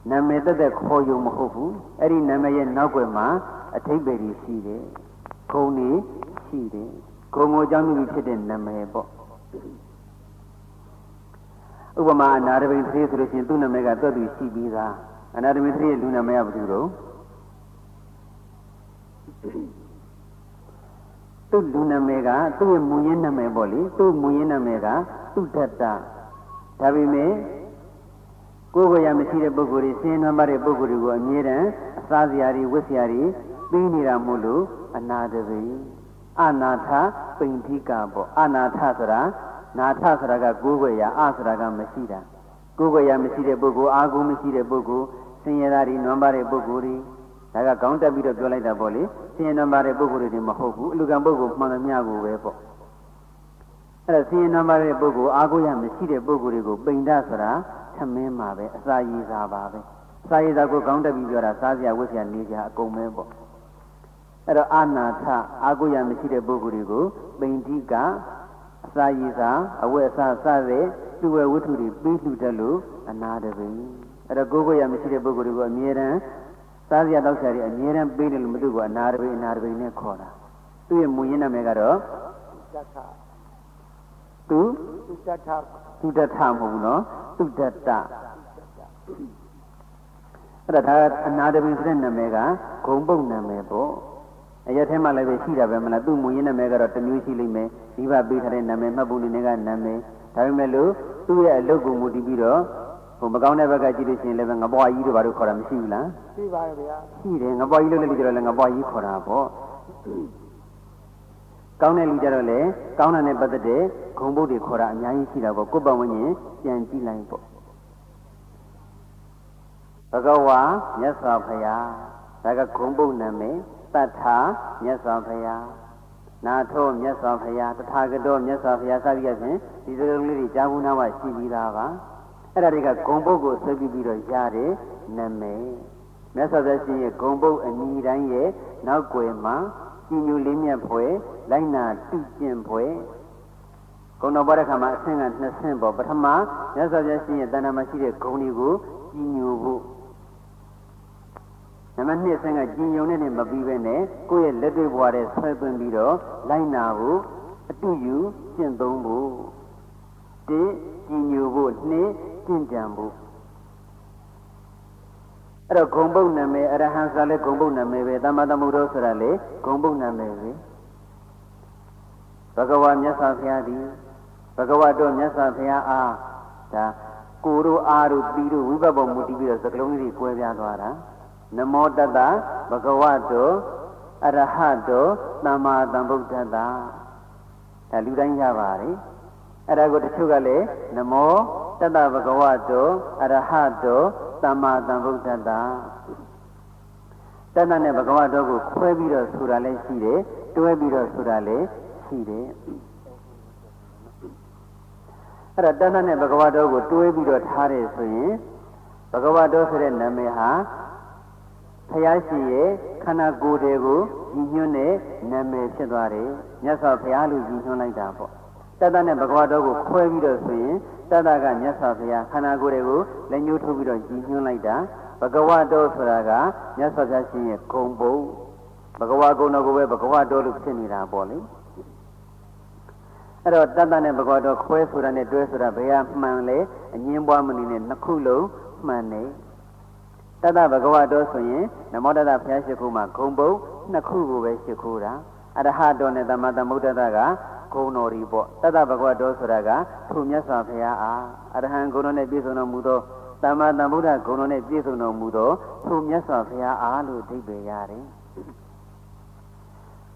နာမည်သက်ခေါ်ယူမဟုတ်ဘူးအဲ့ဒီနာမည်ရဲ့နောက်ွယ်မှာအထိပ္ပယ်ကြီးရှိတယ်ဂုံကြီးရှိတယ်ဂုံကိုအကြောင်းပြုဖြစ်တဲ့နာမည်ပေါ့ဥပမာအနာရဘိန်သေးဆိုလို့ရှိရင်သူ့နာမည်ကသွက်သူရှိပြီးသား အနာတမီသတိလူနာမည်ကဘယ်သူတော့သူ့လူနာမည်ကသူ့ရဲ့မူရင်းနာမည်ပေါ့လေသူ့မူရင်းနာမည်ကသူတတ္တဒါပေမဲ့ကိုယ်ကိုယ်ရမရှိတဲ့ပုဂ္ဂိုလ်တွေဆင်းရဲပါတဲ့ပုဂ္ဂိုလ်တွေကိုအမြဲတမ်းအစားစရာတွေဝတ်စရာတွေပြီးနေတာမို့လို့အနာတပိအနာထပိဋ္ဌိကပေါ့အနာထဆိုတာနာထဆိုတာကကိုယ်ကိုယ်ရအဆိုတာကမရှိတာကိုယ်ကိုယ်ရမရှိတဲ့ပုဂ္ဂိုလ်အာဟုမရှိတဲ့ပုဂ္ဂိုလ်ဆင်းရဲတာတွေနွမ်းပါတဲ့ပုဂ္ဂိုလ်တွေဒါကကောင်းတက်ပြီးတော့ပြောလိုက်တာပေါ့လေဆင်းရဲနွမ်းပါတဲ့ပုဂ္ဂိုလ်တွေမဟုတ်ဘူးအလူကံပုဂ္ဂိုလ်မှန်သမျှကိုပဲပေါ့အဲ့ဒါဆင်းရဲနွမ်းပါတဲ့ပုဂ္ဂိုလ်အာဟုရမရှိတဲ့ပုဂ္ဂိုလ်တွေကိုပိဋ္ဌဆိုတာထမင်းမှာပဲအစာရည်စားပါပဲအစာရည်စားကိုကောင်းတက်ပြီးပြောတာစားစရာဝတ်စရာနေစရာအကုန်ပဲပေါ့အဲ့တော့အာနာထအာဟုရမရှိတဲ့ပုဂ္ဂိုလ်တွေကိုပိဋ္ဌိကအစာရည်စားအဝတ်အစားစတဲ့သူ့ဝဝတ္ထုတွေပြီးလှူတယ်လို့အနာတပိအဲ့တော့ကိုယ်ကိုယ်ရမရှိတဲ့ပုဂ္ဂိုလ်တွေကိုအမြဲတမ်းစားစရာတောက်စရာတွေအမြဲတမ်းပေးတယ်လို့မသိဘူးအနာတပိနဲ့ခေါ်တာသူ့ရဲ့မူရင်းနာမည်ကတော့တတ္ထသူတတ္ထသူတထမဟုတ်ဘူးနော်သူတတ္တအဲ့ဒါအနာတပိဆိုတဲ့နာမည်ကဂုံပုတ်နာမည်ပေါ့အရက်ထဲမှာလည်းပဲရှိတာပဲမလားသူ့မူရင်းနာမည်ကတော့တစ်မျိုးရှိလိမ့်မယ်ဒီဘပေးထားတဲ့နာမည်မှတ်ပုံနေကနာမည်ဒါပေမဲ့လို့သူ့ရဲ့အလုပ်ကိုမူတည်ပြီးတော့ဟိုမကောင်းတဲ့ဘက်ကကြည့်လို့ရှိရင်လည်းငပွားကြီးတို့ဘာလို့ခေါ်တာမရှိဘူးလားရှိပါရဲ့ဗျာရှိတယ်ငပွားကြီးလို့လည်းကြတော့လည်းငပွားကြီးခေါ်တာပေါ့ကောင်းတဲ့လူကြတော့လေကောင်းတာနဲ့ပတ်သက်တဲ့ဂုံပုတ်တွေခေါ်တာအများကြီးရှိတာပေါ့ကိုယ်ပတ်ဝန်းကျင်ပြန်ကြည့်လိုက်ပေါ့ဘဂဝါမြတ်စွာဘုရားဒါကဂုံပုတ်နာမည်တတ္ထာမြတ်စွာဘုရားနာထောမြတ်စွာဘုရားတထာဂတောမြတ်စွာဘုရားစသည်ဖြင့်ဒီစကားလေးတွေကြားဘူးနာမှရှိပြီးသားပါအဲ့ဒါတွေကဂုံပုတ်ကိုဆွဲပြီးတော့ရတဲ့နာမည်မြတ်စွာဘုရားရှင်ရဲ့ဂုံပုတ်အနီတိုင်းရဲ့နောက်ွယ်မှာကြည်ညိုလေးမြတ်ဖွယ်လိုက်နာတုကျင့်ဖွယ်ဂုံတော်ပေါ်တဲ့ခါမှာအဆင့်က2ဆင့်ပေါ့ပထမမြတ်စွာဘုရားရှင်ရဲ့တဏ္ဍာမှာရှိတဲ့ဂုံတွေကိုကြည်ညိုဖို့နံပါတ်2ဆင့်ကကြည်ညိုနဲ့မပြီးပဲနဲ့ကိုယ့်ရဲ့လက်တွေ့ဘဝထဲဆွဲသွင်းပြီးတော့လိုက်နာဖို့အတူယူကျင့်သုံးဖို့1ကြည်ညိုဖို့2ကျင့်ကြံဖို့အဲ့တော့ဂုံပုတ်နာမည်အရဟံဆိုလည်းဂုံပုတ်နာမည်ပဲသမ္မာသမ္ဗုဒ္ဓဆိုတာလေဂုံပုတ်နာမည်ပဲဘဂဝါမြတ်စွာဘုရားသည်ဘဂဝါတို့မြတ်စွာဘုရားအားဒါကိုတို့အားတို့ပြီးတို့ဝိပဿနာမူတည်ပြီးတော့စကလုံးလေးတွေကွဲပြားသွားတာနမောတတ္တဘဂဝတောအရဟတောသမ္မာသမ္ဗုဒ္ဓတ္တဒါလူတိုင်းရပါတယ်အဲ့ဒါကိုတချို့ကလည်းနမောတတ္တဘဂဝတောအရဟတောသမ္မာသမ္ဗုဒ္ဓတ္တတဏ္ဍနဲ့ဘဂဝတောကိုခွဲပြီးတော့ဆိုတာလည်းရှိတယ်တွဲပြီးတော့ဆိုတာလည်းရှိတယ်အဲ့ဒါတဏ္ဍနဲ့ဘဂဝတောကိုတွဲပြီးတော့ထားတယ်ဆိုရင်ဘဂဝတောဆိုတဲ့နာမည်ဟာဘုရားရှင်ရဲ့ခန္ဓာကိုယ်တွေကိုရည်ညွှန်းတဲ့နာမည်ဖြစ်သွားတယ်မြတ်စွာဘုရားလို့ရည်ညွှန်းလိုက်တာပေါ့တတ္တနဲ့ဘဂဝတောကိုခွဲပြီးတော့ဆိုရင်တတ္တကမြတ်စွာဘုရားခန္ဓာကိုယ်တွေကိုလက်ညှိုးထိုးပြီးတော့ရည်ညွှန်းလိုက်တာဘဂဝတောဆိုတာကမြတ်စွာဘုရားရှင်ရဲ့ဂုံပုတ်ဘဂဝါဂုံတော်ကိုပဲဘဂဝတောလို့ဖြစ်နေတာပေါ့လေအဲ့တော့တတ္တနဲ့ဘဂဝတောခွဲဆိုတာနဲ့တွဲဆိုတာဘယ်ဟာမှန်လဲအငင်းပွားမနေနဲ့နှစ်ခုလုံးမှန်နေတတ္တဘဂဝတောဆိုရင်နမောတတ္တဘုရားရှိခိုးမှာဂုံပုတ်နှစ်ခုကိုပဲရှိခိုးတာအရဟတောနဲ့သမ္မာသမ္ဗုဒ္ဓတ္တကဂုံတော်ကြီးပေါ့တတ္တဘဂဝတောဆိုတာကထိုမြတ်စွာဘုရားအားအရဟံဂုဏ်တော်နဲ့ပြည့်စုံတော်မူသောသမ္မာသမ္ဗုဒ္ဓဂုဏ်တော်နဲ့ပြည့်စုံတော်မူသောထိုမြတ်စွာဘုရားအားလို့အဓိပ္ပာယ်ရတယ်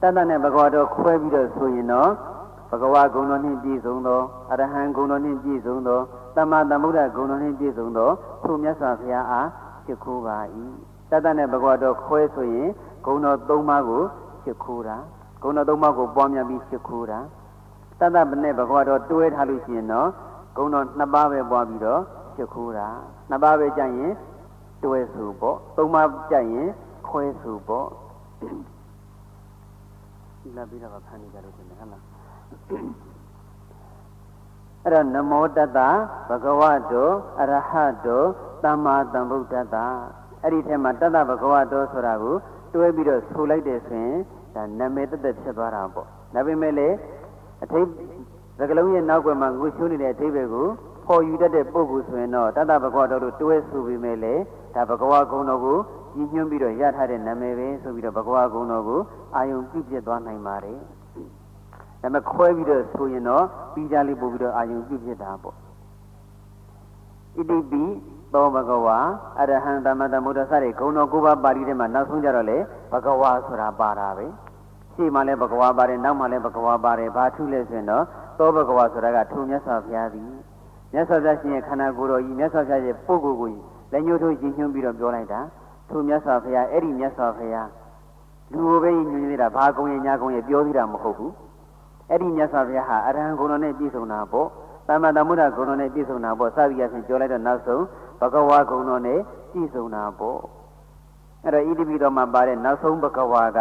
တတ္တနဲ့ဘဂဝတောခွဲပြီးတော့ဆိုရင်တော့ဘဂဝါဂုဏ်တော်နှင့်ပြည့်စုံသောအရဟံဂုဏ်တော်နှင့်ပြည့်စုံသောသမ္မာသမ္ဗုဒ္ဓဂုဏ်တော်နှင့်ပြည့်စုံသောထိုမြတ်စွာဘုရားအားရှိခိုးပါ၏တတ္တနဲ့ဘဂဝါတော်ခွဲဆိုရင်ဂုဏ်တော်၃ပါးကိုရှိခိုးတာဂုဏ်တော်၃ပါးကိုပွားများပြီးရှိခိုးတာတတ္တနဲ့ဘဂဝါတော်တွဲထားလို့ရှိရင်တော့ဂုဏ်တော်၂ပါးပဲပွားပြီးတော့ရှိခိုးတာ၂ပါးပဲကြရင်တွဲဆိုပေါ့၃ပါးကြရင်ခွဲဆိုပေါ့ဒီလာပြီးတော့ဖန်နေကြလို့ရှင်ဟုတ်လားအဲ့တော့နမောတတ္တဘဂဝတောအရဟတောသမ္မာသမ္ဗုဒ္ဓတ္တအဲ့ဒီထဲမှာတတ္တဘဂဝတောဆိုတာကိုတွဲပြီးတော့ဆိုလိုက်တယ်ဆိုရင်ဒါနာမည်တသက်ဖြစ်သွားတာပေါ့ဒါပေမဲ့လေအထိပ္ပစကလုံးရဲ့နောက်ွယ်မှာငုချိုးနေတဲ့အထိပ္ပယ်ကို ဖော်ယူတတ်တဲ့ပုဂ္ဂိုလ်ဆိုရင်တော့တတဘဂဝါတော်တို့တွဲဆိုပြီးမဲ့လေဒါဘဂဝါဂုဏ်တော်ကိုညှိညွှန်းပြီးတော့ရထားတဲ့နာမည်ပဲဆိုပြီးတော့ဘဂဝါဂုဏ်တော်ကိုအာယုံပြုပြသွားနိုင်ပါတယ်ဒါပေမဲ့ခွဲပြီးတော့ဆိုရင်တော့ပြီးကြလေးပို့ပြီးတော့အာယုံပြုပြတာပေါ့ဣတိပိသောဘဂဝါအရဟံသမ္မာသမ္ဗုဒ္ဓဆတဲ့ဂုဏ်တော်၉ပါးပါဠိထဲမှာနောက်ဆုံးကြတော့လေဘဂဝါဆိုတာပါတာပဲရှေ့မှာလည်းဘဂဝါပါတယ်နောက်မှာလည်းဘဂဝါပါတယ်ဘာထူးလဲဆိုရင်တော့သောဘဂဝါဆိုတာကထိုမြတ်စွာဘုရားသည်မြတ်စွာဘုရားရှင်ရဲ့ခန္ဓာကိုယ်တော်ကြီးမြတ်စွာဘုရားရဲ့ပုဂ္ဂိုလ်ကိုလက်ညှိုးထိုးရည်ညွှန်းပြီးတော့ပြောလိုက်တာထိုမြတ်စွာဘုရားအဲ့ဒီမြတ်စွာဘုရားလူကိုပဲညွှန်နေတာဘာကုံရညာကုံရပြောသေးတာမဟုတ်ဘူးအဲ့ဒီမြတ်စွာဘုရားဟာအရဟံဂုဏ်တော်နဲ့ပြည့်စုံတာပေါ့သမ္မာသမ္ဗုဒ္ဓဂုဏ်တော်နဲ့ပြည့်စုံတာပေါ့စသည်အဖြစ်ပြောလိုက်တော့နောက်ဆုံးဘဂဝါဂုဏ်တော်နဲ့ပြည့်စုံတာပေါ့အဲ့တော့ဣတိပိတော်မှာပါတဲ့နောက်ဆုံးဘဂဝါက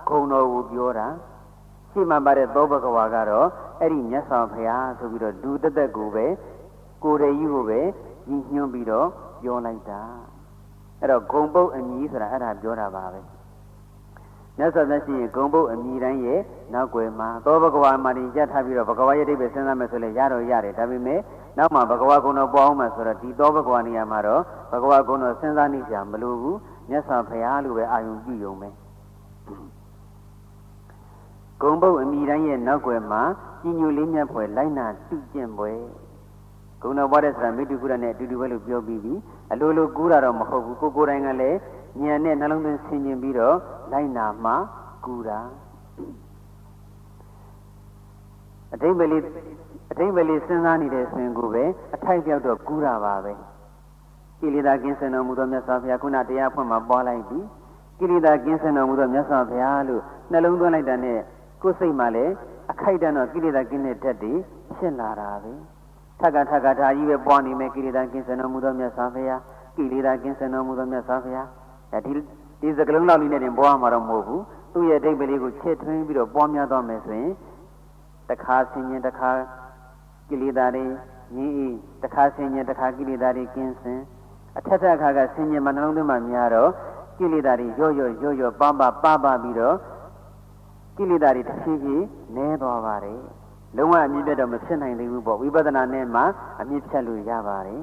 ဂုဏ်တော်ကိုပြောတာရှေ့မှာပါတဲ့သောဘဂဝါကတော့အဲ့ဒီမြတ်စွာဘုရားဆိုပြီးတော့လူတက်တက်ကိုပဲကိုယ်တည်းကြီးကိုပဲညှိညွှန်းပြီးတော့ပြောလိုက်တာအဲ့တော့ဂုံပုတ်အမည်ဆိုတာအဲ့ဒါပြောတာပါပဲမြတ်စွာဘုရားရှင်ဂုံပုတ်အမည်တိုင်းရဲ့နောက်ွယ်မှာသောဘဂဝါမှာတင်ရထားပြီးတော့ဘဂဝါရဲ့အိဗယ်စဉ်းစားမယ်ဆိုလဲရတော့ရတယ်ဒါပေမဲ့နောက်မှာဘဂဝါဂုဏ်တော်ပေါ်အောင်မှာဆိုတော့ဒီသောဘဂဝါနေရာမှာတော့ဘဂဝါဂုဏ်တော်စဉ်းစားနေကြမလို့ဘူးမြတ်စွာဘုရားလိုပဲအာယုံပြုရုံပဲဂုံပုတ်အမည်တိုင်းရဲ့နောက်ွယ်မှာကြီးညိုလေးမြတ်ဖွယ်လိုက်နာတုကျင့်ပွဲဂုဏ်တော်ပွားတဲ့ဆိုတာမိတုကုရနဲ့အတူတူပဲလို့ပြောပြီးပြီအလိုလိုကူးတာတော့မဟုတ်ဘူးကိုယ်တိုင်ကလည်းဉာဏ်နဲ့နှလုံးသွင်းဆင်ခြင်ပြီးတော့လိုက်နာမှကူးတာအတိတ်ပဲလေးစဉ်းစားနေတဲ့ဆိုရင်ကိုပဲအထိုက်ပြောက်တော့ကူးတာပါပဲကိလေသာကင်းစင်တော်မူသောမြတ်စွာဘုရားခုနတရားဖွင့်မှာပွားလိုက်ပြီကိလေသာကင်းစင်တော်မူသောမြတ်စွာဘုရားလို့နှလုံးသွင်းလိုက်တာနဲ့ကိုယ်စိတ်မှလည်းအခိုက်အတန့်တော့ကိလေသာကင်းတဲ့ဓာတ်တွေဖြစ်လာတာပဲထက်ကထာကြီးပဲပွားနေမယ်ကိလေသာကင်းစင်တော်မူသောမြတ်စွာဘုရားကိလေသာကင်းစင်တော်မူသောမြတ်စွာဘုရားဒီစကလုံးလောက်လေးနဲ့တင်ပွားမှာတော့မဟုတ်ဘူးသူ့ရဲ့အဓိပ္ပာယ်လေးကိုချဲ့ထွင်းပြီးတော့ပွားများသွားမယ်ဆိုရင်တခါဆင်ញင်တခါကိလေသာတွေငြိ၏တခါဆင်ញင်တခါကိလေသာတွေကင်းစင်အထက်အခါကဆင်ញင်မှနှလုံးသွင်းမှများတော့ကိလေသာတွေရော့ပါပြီးတော့ကိလေသာတွေတစ်ဖြည်းဖြည်းနည်းသွားပါတယ်လုံးဝအမြင့်ပြတ်တော့မဖြစ်နိုင်သေးဘူးပေါ့ဝိပဿနာနဲ့မှအမြင့်ဖြတ်လို့ရပါတယ်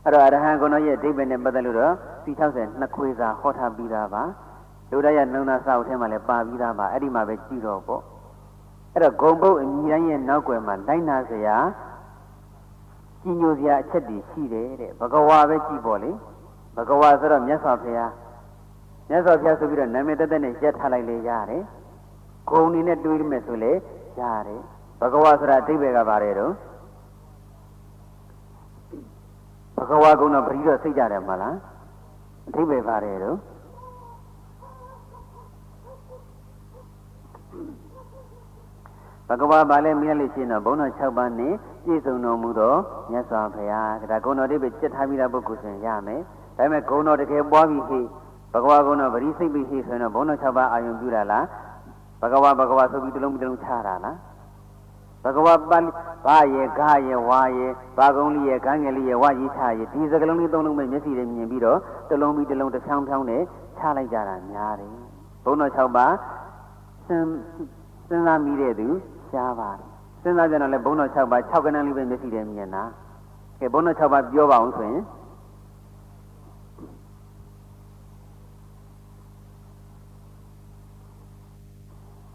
အဲ့တော့အရဟံဂုဏ်တော်ရဲ့အဓိပ္ပာယ်နဲ့ပတ်သက်လို့တော့စီ62ခွေစာဟောထားပြီးသားပါလူတရနှုံနာစာအုပ်ထဲမှာလည်းပါပြီးသားပါအဲ့ဒီမှာပဲကြည့်တော့ပေါ့အဲ့တော့ဂုံပုတ်အညီတိုင်းရဲ့နောက်ွယ်မှာလိုက်နာစရာကြီးညိုစရာအချက်တွေရှိတယ်တဲ့ဘဂဝါပဲကြည့်ပေါ့လေဘဂဝါဆိုတော့မြတ်စွာဘုရားဆိုပြီးတော့နာမည်တက်နဲ့ရက်ထားလိုက်လေရတယ်ဂုံနေနဲ့တွေးရမယ်ဆိုလေရတယ်ဘဂဝါဆိုတာအဓိပ္ပာယ်ကပါတယ်တော့ဘဂဝါကုံတော့ပရိတော့စိတ်ကြတယ်မလားအဓိပ္ပာယ်ပါတယ်တော့ဘဂဝါပါလဲမြတ်လို့ရှိရင်တော့ဘုန်းတော်6ပါးနဲ့ပြည့်စုံတော်မူသောမြတ်စွာဘုရားဒါဂုဏ်တော်အဓိပ္ပာယ်ချက်ထားပြီးသားပုဂ္ဂိုလ်ဆိုရင်ရမယ်ဒါပေမဲ့ဂုဏ်တော်တကယ်ပွားပြီးဟိဘဂဝါဂုဏ်တော်ပရိစိတ်ပြီးဟိဆိုရင်တော့ဘုန်းတော်6ပါးအာယုံပြုတာလားဘဂဝါဆိုပြီးတစ်လုံးချတာလားဘဂဝါပါဠိဘာရဲ့ဂါရဲ့ဝါရဲ့ဘာကုံလေးရဲ့ဂန်းငယ်လေးရဲ့ဝါရေးချရဲ့ဒီစကလုံးလေးသုံးလုံးပဲမျက်စိနဲ့မြင်ပြီးတော့တစ်လုံးပြီးတစ်လုံးတစ်ဖြောင်းနဲ့ချလိုက်ကြတာများတယ်ဘုန်းတော်6ပါးစဉ်းစားမိတဲ့သူရှားပါတယ်စဉ်းစားကြတော့လေဘုန်းတော်6ပါး6ကဏ္ဍလေးပဲမျက်စိနဲ့မြင်တာကဲဘုန်းတော်6ပါးပြောပါအောင်ဆိုရင်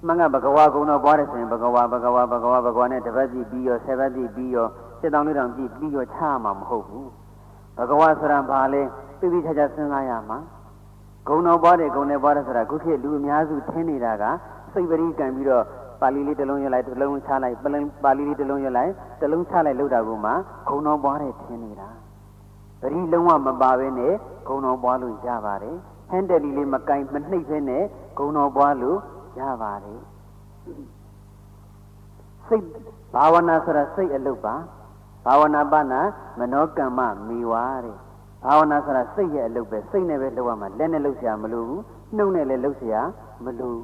မင်္ဂဘဂဝါကုံတော်ပွားတယ်ဆိုရင်ဘဂဝါနဲ့တပတ်ကြည့်ပြီးရော10ပတ်ကြည့်ပြီးရော7တောင်လေးတောင်ကြည့်ပြီးရောချမှာမဟုတ်ဘူးဘဂဝါဆိုတာဘာလဲသိသိချာချာစဉ်းစားရမှာဂုံတော်ပွားတယ်ဆိုတာခုခေတ်လူအများစုထင်နေတာကစိတ်ပရိကံပြီးတော့ပါဠိလေးတစ်လုံးရွတ်လိုက်တစ်လုံးချလိုက်ပါဠိလေးတစ်လုံးရွတ်လိုက်တစ်လုံးချလိုက်လို့တာကမှဂုံတော်ပွားတယ်ထင်နေတာပရိလုံးဝမပါဘဲနဲ့ဂုံတော်ပွားလို့ရပါတယ်ဟန်တယ်လီလေးမကင်မနှိပ်ဘဲနဲ့ဂုံတော်ပွားလို့ရပါတယ်စိတ်ဘာဝနာဆိုတာစိတ်အလုပ်ပါဘာဝနာပနာမနောကမ္မမိဝါတဲ့ဘာဝနာဆိုတာစိတ်ရဲ့အလုပ်ပဲစိတ်နဲ့ပဲလုပ်ရမှာလက်နဲ့လုပ်เสียမလို့ဘူးနှုတ်နဲ့လည်းလုပ်เสียမလို့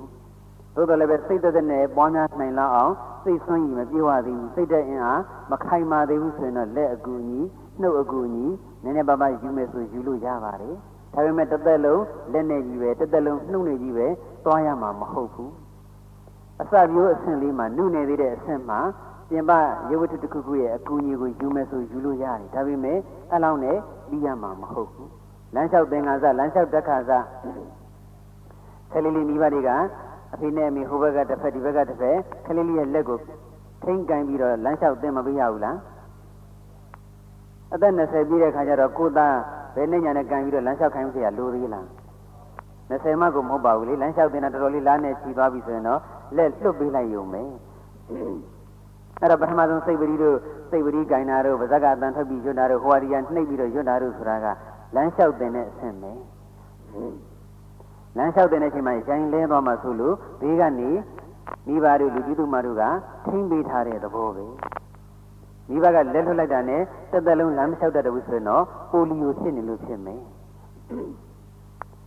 သို့တော်လည်းပဲစိတ်သက်နဲ့ပွားများနိုင်လောက်အောင်စိတ်ဆွမ်းရည်မပြေဝသေးဘူးစိတ်တဲ့အင်အားမခိုင်မာသေးဘူးဆိုရင်တော့လက်အကူကြီးနှုတ်အကူကြီးနည်းနည်းပါးပါးယူမယ်ဆိုယူလို့ရပါတယ်ဒါပေမဲ့တစ်သက်လုံးလက်နဲ့ကြီးပဲတစ်သက်လုံးနှုတ်နဲ့ကြီးပဲသွားရမှာမဟုတ်ဘူးအစပြိုးအဆင့်လေးမှာနှုတ်နေသေးတဲ့အဆင့်မှာ ပြင်ပရုပ်ဝတ္ထုတစ်ခုခုရဲ့အကူအညီကိုယူမယ်ဆိုယူလို့ရတယ်ဒါပေမဲ့အဲ့လောက်နဲ့ပြီးရမှာမဟုတ်ဘူးလမ်းလျှောက်သင်္ကန်းစလမ်းလျှောက်တက်ခါစခလေးလေးမိဘတွေကအဖေနဲ့အမေဟိုဘက်ကတစ်ဖက်ဒီဘက်ကတစ်ဖက်ခလေးလေးရဲ့လက်ကိုထိမ့်ကန်ပြီးတော့လမ်းလျှောက်သင်မပေးရဘူးလားအသက်20ပြည့်တဲ့ခါကျတော့ကိုသားဘယ်နဲ့ညာနဲ့ကန်ပြီးတော့လမ်းလျှောက်ခိုင်းเสียလိုသေးလား20မှကိုမဟုတ်ပါဘူးလေလမ်းလျှောက်တင်တာတော်တော်လေးလားနဲ့ချီသွားပြီဆိုရင်တော့လက်လွတ်ပေးလိုက်ရုံပဲအဲ့တော့ပထမဆုံးစိတ်ပရိတို့စိတ်ပရိဂိုင်နာတို့ဗဇက်ကအတန်ထွက်ပြီးရွတ်တာတို့ဟိုဟာဒီကနှိပ်ပြီးတော့ရွတ်တာတို့ဆိုတာကလမ်းလျှောက်တင်တဲ့အဆင့်ပဲလမ်းလျှောက်တင်တဲ့အချိန်မှာရိုင်းလဲသွားမှဆိုလို့ဘေးကနေမိဘတို့လူကြီးသူမတို့ကထိမ့်ပေးထားတဲ့သဘောပဲမိဘကလက်လွတ်လိုက်တာနဲ့တစ်သက်လုံးလမ်းမလျှောက်တတ်ဘူးဆိုရင်တော့ပိုလီယိုဖြစ်နေလို့ဖြစ်မယ်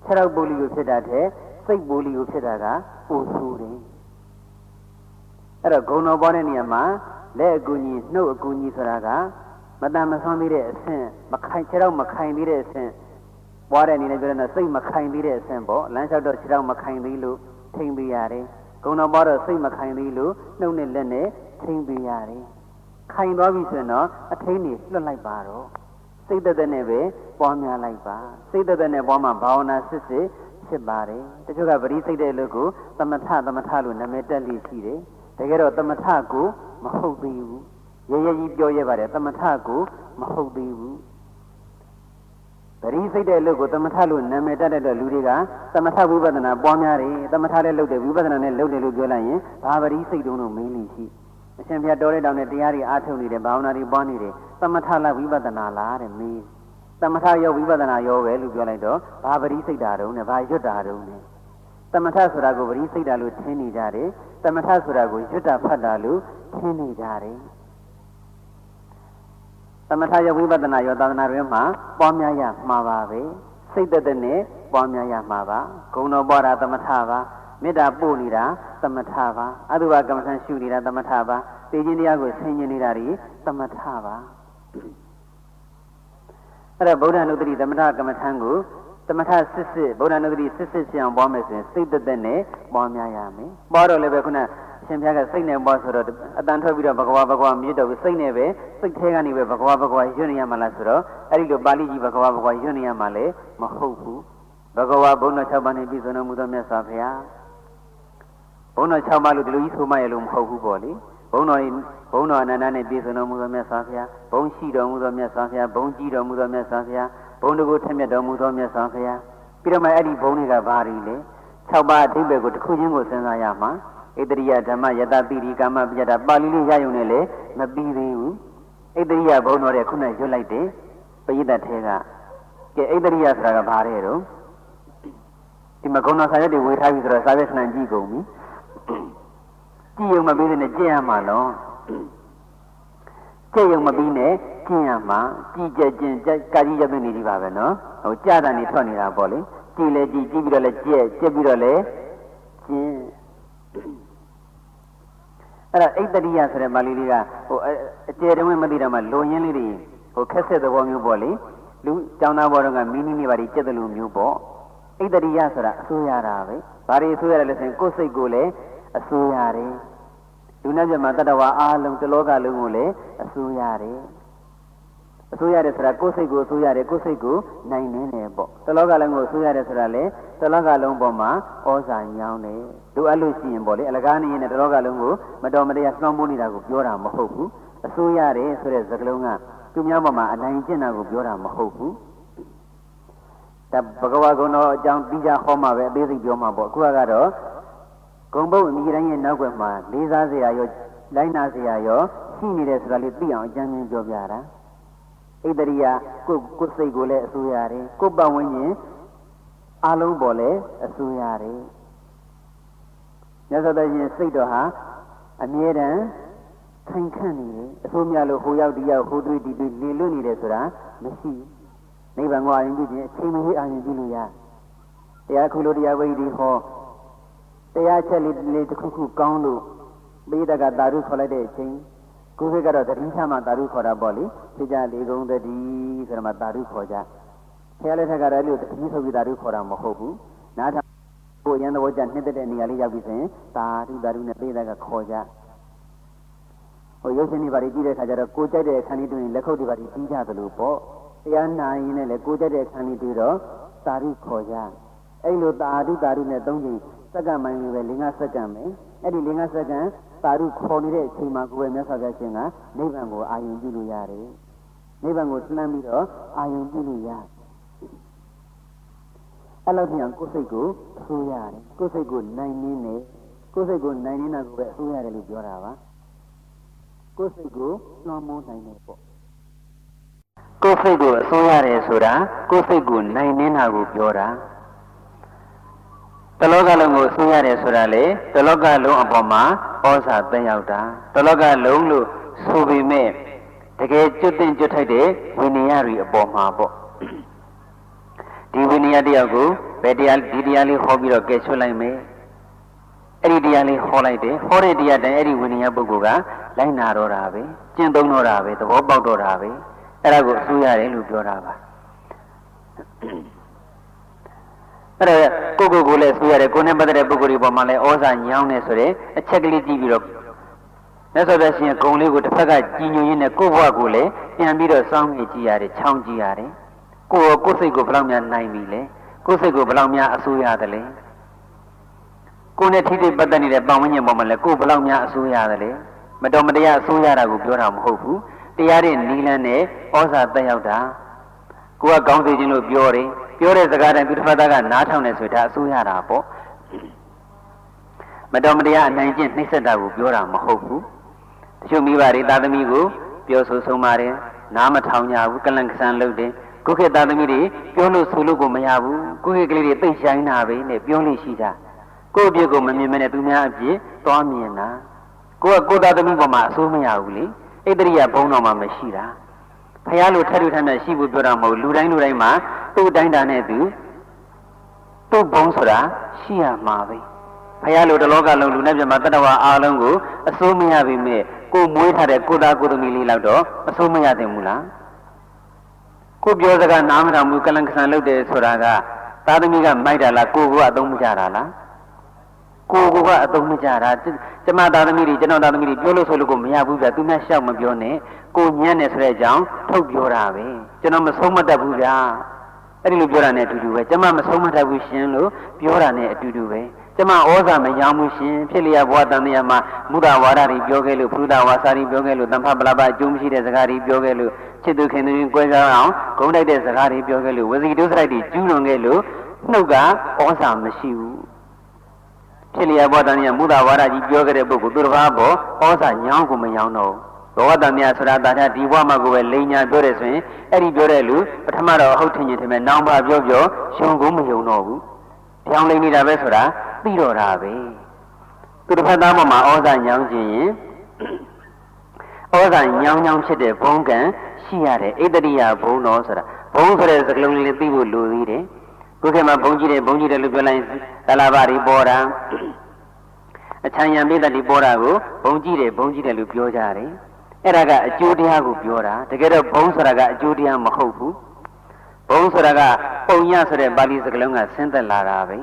ခြေထောက်ပိုလီယိုဖြစ်တာတဲ့စိတ်ပိုလီယိုဖြစ်တာကပိုဆိုးတယ်အဲ့တော့ဂုဏ်တော်ပေါ်တဲ့နေရာမှာလက်အကူကြီးနှုတ်အကူကြီးဆိုတာကမတန်မဆွမ်းသေးတဲ့အဆင့်မခိုင်ခြေထောက်မခိုင်သေးတဲ့အဆင့်ပွားတဲ့အနေနဲ့ပြောရင်စိတ်မခိုင်သေးတဲ့အဆင့်ပေါ့လမ်းလျှောက်တော့ခြေထောက်မခိုင်သေးလို့ထိမ့်ပေးရတယ်ဂုဏ်တော်ပေါ်တော့စိတ်မခိုင်သေးလို့နှုတ်နဲ့လက်နဲ့ထိမ့်ပေးရတယ်ခိုင်သွားပြီဆိုရင်တော့အထိန်းနေလွတ်လိုက်ပါတော့စိတ်သက်နဲ့ပဲပွားများလိုက်ပါစိတ်သက်နဲ့ပွားမှဘာဝနာစစ်စစ်ဖြစ်ပါတယ်တချို့ကပရိစိတ်တဲ့လူကိုသမထလို့နာမည်တက်လိရှိတယ်တကယ်တော့သမထကိုမဟုတ်သေးဘူးရရကြီးပြောရပါတယ်သမထကိုမဟုတ်သေးဘူးပရိစိတ်တဲ့လူကိုသမထလို့နာမည်တက်တဲ့လူတွေကသမထဝိပဿနာပွားများတယ်သမထလည်းလုပ်တယ်ဝိပဿနာလည်းလုပ်တယ်လို့ပြောလိုက်ရင်ဘာပရိစိတ်တုံးလို့မေးလိရှိအရှင်ဘုရားတော်တဲ့တောင်နဲ့တရားတွေအားထုတ်နေတယ်ဘာဝနာတွေပွားနေတယ်သမထလားဝိပဿနာလားတဲ့မေးသမထရောဝိပဿနာရောပဲလို့ပြောလိုက်တော့ဘာပရိစိတ်တာတုံးနဲ့ဘာရွတ်တာတုံးနဲ့သမထဆိုတာကိုပရိစိတ်တာလို့ထင်နေကြတယ်သမထဆိုတာကိုရွတ်တာဖတ်တာလို့ထင်နေကြတယ်သမထရောဝိပဿနာရောသာသနာ့တွင်မှာပွားများရမှာပါပဲစိတ်သက်နဲ့ပွားများရမှာပါဂုဏ်တော်ပွားတာသမထပါမေတ္တာပို့နေတာသမထပါအတုဝကမ္မထရှုနေတာသမထပါသိခြင်းတရားကိုဆင်ញင်နေတာတွေသမထပါအဲ့တော့ဗုဒ္ဓနုတ္တိသမထကမ္မထံကိုသမထစစ်ဗုဒ္ဓနုတ္တိစစ်ရှင်းပွားမယ်ဆိုရင်စိတ်သက်နဲ့ပွားများရမယ်ပွားတော့လည်းပဲခုနရှင်ဘုရားကစိတ်နဲ့ပွားဆိုတော့အတန်ထွက်ပြီးတော့ဘဂဝါမြစ်တော့စိတ်နဲ့ပဲစိတ်ထဲကနေပဲဘဂဝါရွတ်နေရမှာလားဆိုတော့အဲ့ဒီလိုပါဠိကြီးဘဂဝါရွတ်နေရမှာလည်းမဟုတ်ဘူးဘဂဝါဘုန်းတော်6ပါးနဲ့ပြည့်စုံတော်မူသောမြတ်စွာဘုရားဘုန်းတော်6ပါးလို့ဒီလိုကြီးဆိုမှရလို့မဟုတ်ဘူးပေါ့လေဘုန်းတော်အနန္တနဲ့ပြည့်စုံတော်မူသောမြတ်စွာဘုရားဘုန်းရှိတော်မူသောမြတ်စွာဘုရားဘုန်းကြည်တော်မူသောမြတ်စွာဘုရားဘုန်းတကူထက်မြတ်တော်မူသောမြတ်စွာဘုရားပြီးတော့မှအဲ့ဒီဘုန်းတွေကဘာတွေလဲ6ပါးအဓိပ္ပာယ်ကိုတစ်ခုချင်းကိုစဉ်းစားရမှာဣတရိယဓမ္မယတပိရိကာမပညတာပါဠိလေးရယုံနဲ့လေမပြီးသေးဘူးဣတရိယဘုန်းတော်တဲ့ခုနရွတ်လိုက်တယ်ပရိသတ်ထဲကကဲဣတရိယဆိုတာကဘာတဲ့တော့ဒီမှာဂုဏ်တော်ဆာရက်တွေဝေထားပြီးဆိုတော့စာရွက်နှံကြည့်ကုန်ပြီကြည့်ရုံမပြီးနဲ့ကျင့်ရမှာနော်ကျင့်ရုံမပြီးနဲ့ကျင့်ရမှာကြည်ကြကျင့်ကာကြီးရတဲ့နေကြီးပါပဲနော်ဟိုကြာတာနေထွက်နေတာပေါ့လေကြည်လေကြည်ပြီးတော့လဲကျက်ပြီးတော့လဲကျင့်အဲ့ဒါဣတရိယဆိုတဲ့ပါဠိလေးကဟိုအကျယ်တဝင်းမသိတော့မှလွန်ရင်းလေးတွေဟိုခက်ဆက်သဘောမျိုးပေါ့လေလူကျောင်းသားဘောတော့ကမင်းကြီးနေပါလိကျက်တယ်လို့မျိုးပေါ့ဣတရိယဆိုတာအစိုးရတာပဲဘာတွေအစိုးရတယ်လဲဆိုရင်ကိုယ်စိတ်ကိုလည်းအစိုးရတယ်လူနဲ့ပြမှာတတ္တဝါအားလုံးတလောကလုံးကိုလည်းအစိုးရတယ်အစိုးရတယ်ဆိုတာကိုယ်စိတ်ကိုအစိုးရတယ်ကိုယ်စိတ်ကိုနိုင်နေတယ်ပေါ့တလောကလုံးကိုအစိုးရတယ်ဆိုတာလေတလောကလုံးပေါ်မှာဩဇာညောင်းတယ်လူအပ်လို့ရှိရင်ပေါ့လေအလကားနေရင်တလောကလုံးကိုမတော်မတရားနှောင်းမိုးနေတာကိုပြောတာမဟုတ်ဘူးအစိုးရတယ်ဆိုတဲ့စကားလုံးကသူများပေါ်မှာအနိုင်ကျင့်တာကိုပြောတာမဟုတ်ဘူးဒါဘဂဝါဂုဏ်တော်အကြောင်းပြီးကြဟောမှာပဲအသေးစိတ်ပြောမှာပေါ့အခုကတော့ဂုံဘုတ်အမိတိုင်းရဲ့နောက်ွယ်မှာလေးစားစရာရောလိုင်းနာစရာရောရှိနေတယ်ဆိုတာလေးသိအောင်အကျဉ်းချင်းပြောပြတာဣတရိယကိုယ်စိတ်ကိုလည်းအစိုးရတယ်ကိုယ်ပတ်ဝန်းကျင်အလုံးပေါ်လည်းအစိုးရတယ်မြတ်စွာဘုရားစိတ်တော်ဟာအမြဲတမ်းထိုင်ခန့်နေတယ်အဆိုးများလို့ဟိုရောက်ဒီရောက်ဟိုတွေးဒီတွေလေလွတ်နေတယ်ဆိုတာမရှိနိဗ္ဗာန်ကိုအာရုံပြုခြင်းအချိန်မရွေးအာရုံပြုလို့ရတရားခုလိုတရားဝိဓိဟောတရားချက်လေးတစ်ခုခုကောင်းလို့ပိဋကတာရုခေါ်လိုက်တဲ့အချိန်ကိုယ်ကတော့တတိချမှတာရုခေါ်တာပေါ့လေဖြစ်ကြလေကုန်တတိဆိုတော့မှတာရုခေါ်ကြဆရာလက်ထက်ကတော့လို့တတိဆိုပြီးတာရုခေါ်တာမဟုတ်ဘူးနားထောင်ကိုရန်သဘောကျနှစ်သက်တဲ့နေရာလေးရောက်ပြီဆိုရင်တာရုနဲ့ပိဋကခေါ်ကြ ဟိုရုပ်ရှင်တွေဘာတွေကြည့်တဲ့ခါကျတော့ကိုကြိုက်တဲ့အခန်းလေးတွေ့ရင်လက်ခုပ်တွေဘာတွေပြီးကြသလိုပေါ့တရားနာရင်လည်းကိုကြိုက်တဲ့အခန်းလေးတွေ့တော့သာဓုခေါ်ကြအဲ့လိုသာဓုနဲ့၃ချိန်စက္ကန့်ပိုင်းပဲ5စက္ကန့်ပဲအဲ့ဒီ5စက္ကန့်သာဓုခေါ်နေတဲ့အချိန်မှာကိုယ်ပဲမြတ်စွာဘုရားရှင်ကနိဗ္ဗာန်ကိုအာရုံပြုလို့ရတယ်နိဗ္ဗာန်ကိုလှမ်းပြီးတော့အာရုံပြုလို့ရတယ်အဲ့လိုပြန်ကိုယ်စိတ်ကိုအစိုးရတယ်ကိုယ်စိတ်ကိုနိုင်နေတယ်ကိုယ်စိတ်ကိုနိုင်နေတာကိုပဲအစိုးရတယ်လို့ပြောတာပါကိုယ်စိတ်ကိုလွှမ်းမိုးနိုင်တယ်ပေါ့ကိုယ်စိတ်ကိုအစိုးရတယ်ဆိုတာကိုယ်စိတ်ကိုနိုင်နေတာကိုပြောတာတလောကလုံးကိုအစိုးရတယ်ဆိုတာလေတလောကလုံးအပေါ်မှာဩဇာတက်ရောက်တာတလောကလုံးလို့ဆိုပေမဲ့တကယ်ကျွတ်တင်ကျွတ်ထိုက်တဲ့ဝိနည်းတွေအပေါ်မှာပေါ့ဒီဝိနည်းတယောက်ကိုဘယ်တရားဒီတရားလေးဟောပြီးတော့ကဲချွတ်လိုက်မယ်အဲ့ဒီတရားလေးဟောလိုက်တယ်ဟောတဲ့တရားတိုင်းအဲ့ဒီဝိနည်းပုဂ္ဂိုလ်ကလိုက်နာတော့တာပဲကျင့်သုံးတော့တာပဲသဘောပေါက်တော့တာပဲအဲ့ဒါကိုအစိုးရတယ်လို့ပြောတာပါအဲ့ဒါကိုလည်းဆိုရတယ်ကိုနဲ့ပတ်သက်တဲ့ပုဂ္ဂိုလ်တွေပေါ်မှာလည်းဩဇာညောင်းနေဆိုတဲ့အချက်ကလေးကြည့်ပြီးတော့မြတ်စွာဘုရားရှင်ဂုံလေးကိုတစ်ဖက်ကကြီးညိုရင်းနဲ့ကိုယ့်ဘဝကိုလည်းပြန်ပြီးတော့စောင်းနေကြည့်ရတယ်ချောင်းကြည့်ရတယ်ကိုယ်စိတ်ကိုဘယ်လောက်များနိုင်ပြီလဲကိုယ်စိတ်ကိုဘယ်လောက်များအစိုးရတယ်လဲကိုယ်နဲ့ထိတိပတ်သက်နေတဲ့ပတ်ဝန်းကျင်ပေါ်မှာလည်းကိုယ်ဘယ်လောက်များအစိုးရတယ်လဲမတော်မတရားအစိုးရတာကိုပြောတာမဟုတ်ဘူးတရားတဲ့နီလန်းနဲ့ဩဇာတက်ရောက်တာကိုကကောင်းစေခြင်းလို့ပြောတယ်ပြောတဲ့စကားတိုင်းသူတစ်ဖက်သားကနားထောင်နေဆိုဒါအစိုးရတာပေါ့မတော်မတရားအနိုင်ကျင့်နှိမ့်ဆက်တာကိုပြောတာမဟုတ်ဘူးတချို့မိဘတွေသားသမီးကိုပြောဆိုဆုံးပါတယ်နားမထောင်ကြဘူးကလန်ကဆန်လုပ်တယ်ကိုခေတ်သားသမီးတွေပြောလို့ဆိုလို့ကိုမရဘူးကိုခေတ်ကလေးတွေသိရှိုင်းတာပဲနဲ့ပြောလို့ရှိတာကိုယ့်အပြစ်ကိုမမြင်မနဲ့သူများအပြစ်သွားမြင်တာကိုယ်သားသမီးပေါ်မှာအဆိုးမရဘူးလေဣတရိယဘုံတော်မှာမရှိတာဖះလို့ထက်ထထနဲ့ရှိဖို့ပြောတာမဟုတ်လူတိုင်းမှာသူ့တိုင်းတာနဲ့သူ့ဘုံဆိုတာရှိရမှာပဲဖះလို့တလောကလုံးလူနဲ့ပြမှာတတ္တဝါအားလုံးကိုအစိုးမရပြီမဲ့ကိုမွေးထားတဲ့ကိုသားကိုသမီးလေးလောက်တော့အစိုးမရသင့်ဘူးလားကိုပြောစကားနားမထောင်ဘူးကလန်ကဆန်လုပ်တယ်ဆိုတာကသားသမီးကမိုက်တာလားကိုကအသုံးမကျတာလားကိုကအသုံးမကျတာကျမသားသမီးတွေကျွန်တော်သားသမီးတွေပြောလို့ဆိုလို့ကိုမရဘူးဗျာသူများရှောက်မပြောနဲ့ကိုညံ့နေဆိုတဲ့အကြောင်းထုတ်ပြောတာပဲကျွန်တော်မဆုံးမတတ်ဘူးဗျာအဲ့ဒီလိုပြောတာနဲ့အတူတူပဲကျမမဆုံးမတတ်ဘူးရှင်လို့ပြောတာနဲ့အတူတူပဲကျမဩဇာမရောဘူးရှင်ဖြစ်လျက်ဘဝတန်တရားမှာမုဒ္ဒဝါဒတွေပြောခဲ့လို့ဘုဒ္ဓဝါစာတွေပြောခဲ့လို့တမ္ဖပလပအကျိုးမရှိတဲ့စကားတွေပြောခဲ့လို့ချစ်သူခင်သူတွေကြွယ်ကြအောင်ဂုဏ်တိုက်တဲ့စကားတွေပြောခဲ့လို့ဝစီဒုစရိုက်တွေကျူးလွန်ခဲ့လို့နှုတ်ကဩဇာမရှိဘူးဖြစ်လျက်ဘဝတန်တရားမုဒ္ဒဝါဒကြီးပြောခဲ့တဲ့ပုဂ္ဂိုလ်သူတစ်ပါးပေါ်ဩဇာညောင်းကိုမညောင်းတော့ဘောတန်မြတ်ဆိုတာတာထဒီဘဝမှာကိုပဲလိန်ညာပြောတယ်ဆိုရင်အဲ့ဒီပြောတဲ့လူပထမတော့အဟုတ်ထင်ရင်ထင်မဲ့နောင်ပါပြောရှုံကိုမယုံတော့ဘူးပြောင်းလိမ့်နေတာပဲဆိုတာသိတော့တာပဲသူတစ်ဖက်သားပေါ်မှာဩဇာညောင်းခြင်းရင်ဩဇာညောင်းဖြစ်တဲ့ဘုံကံရှိရတယ်ဣတရိယဘုံတော်ဆိုတာဘုံဆိုတဲ့စကလုံးလေးသိဖို့လိုသေးတယ်ကိုယ်ကမှဘုံကြီးတယ်လို့ပြောလိုက်သလာပါတွေပေါ်တာအချမ်းရံပိတ္တိပေါ်တာကိုဘုံကြီးတယ်လို့ပြောကြတယ်အဲ့ဒါကအကျိုးတရားကိုပြောတာတကယ်တော့ဘုံဆိုတာကအကျိုးတရားမဟုတ်ဘူးဘုံဆိုတာကပုံညဆိုတဲ့ပါဠိစကားလုံးကဆင်းသက်လာတာပဲ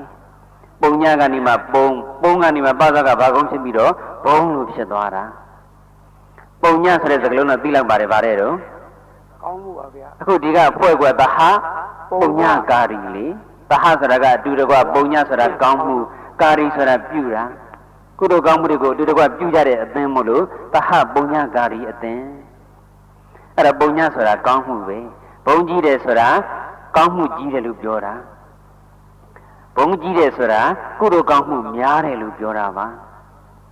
ပုံညကနေမှပုံကနေမှပါဇကဘာကုန်းဖြစ်ပြီးတော့ဘုံလို့ဖြစ်သွားတာပုံညဆိုတဲ့စကားလုံးတော့သိလိုက်ပါတယ်ဗါတဲ့တော့ကောင်းမှုပါဗျာအခုဒီကဖွဲ့ကွယ်သဟာပုံညကာရီလေသဟာဆိုတာကအတူတကွပုံညဆိုတာကောင်းမှုကာရီဆိုတာပြုတာကုသိုလ်ကောင်းမှုတွေကိုအတူတကွပြုကြတဲ့အသင်းမို့လို့သဟပုံညကာရီအသင်းအဲ့ဒါပုံညဆိုတာကောင်းမှုပဲဘုံကြီးတယ်ဆိုတာကောင်းမှုကြီးတယ်လို့ပြောတာဘုံကြီးတယ်ဆိုတာကုသိုလ်ကောင်းမှုများတယ်လို့ပြောတာပါ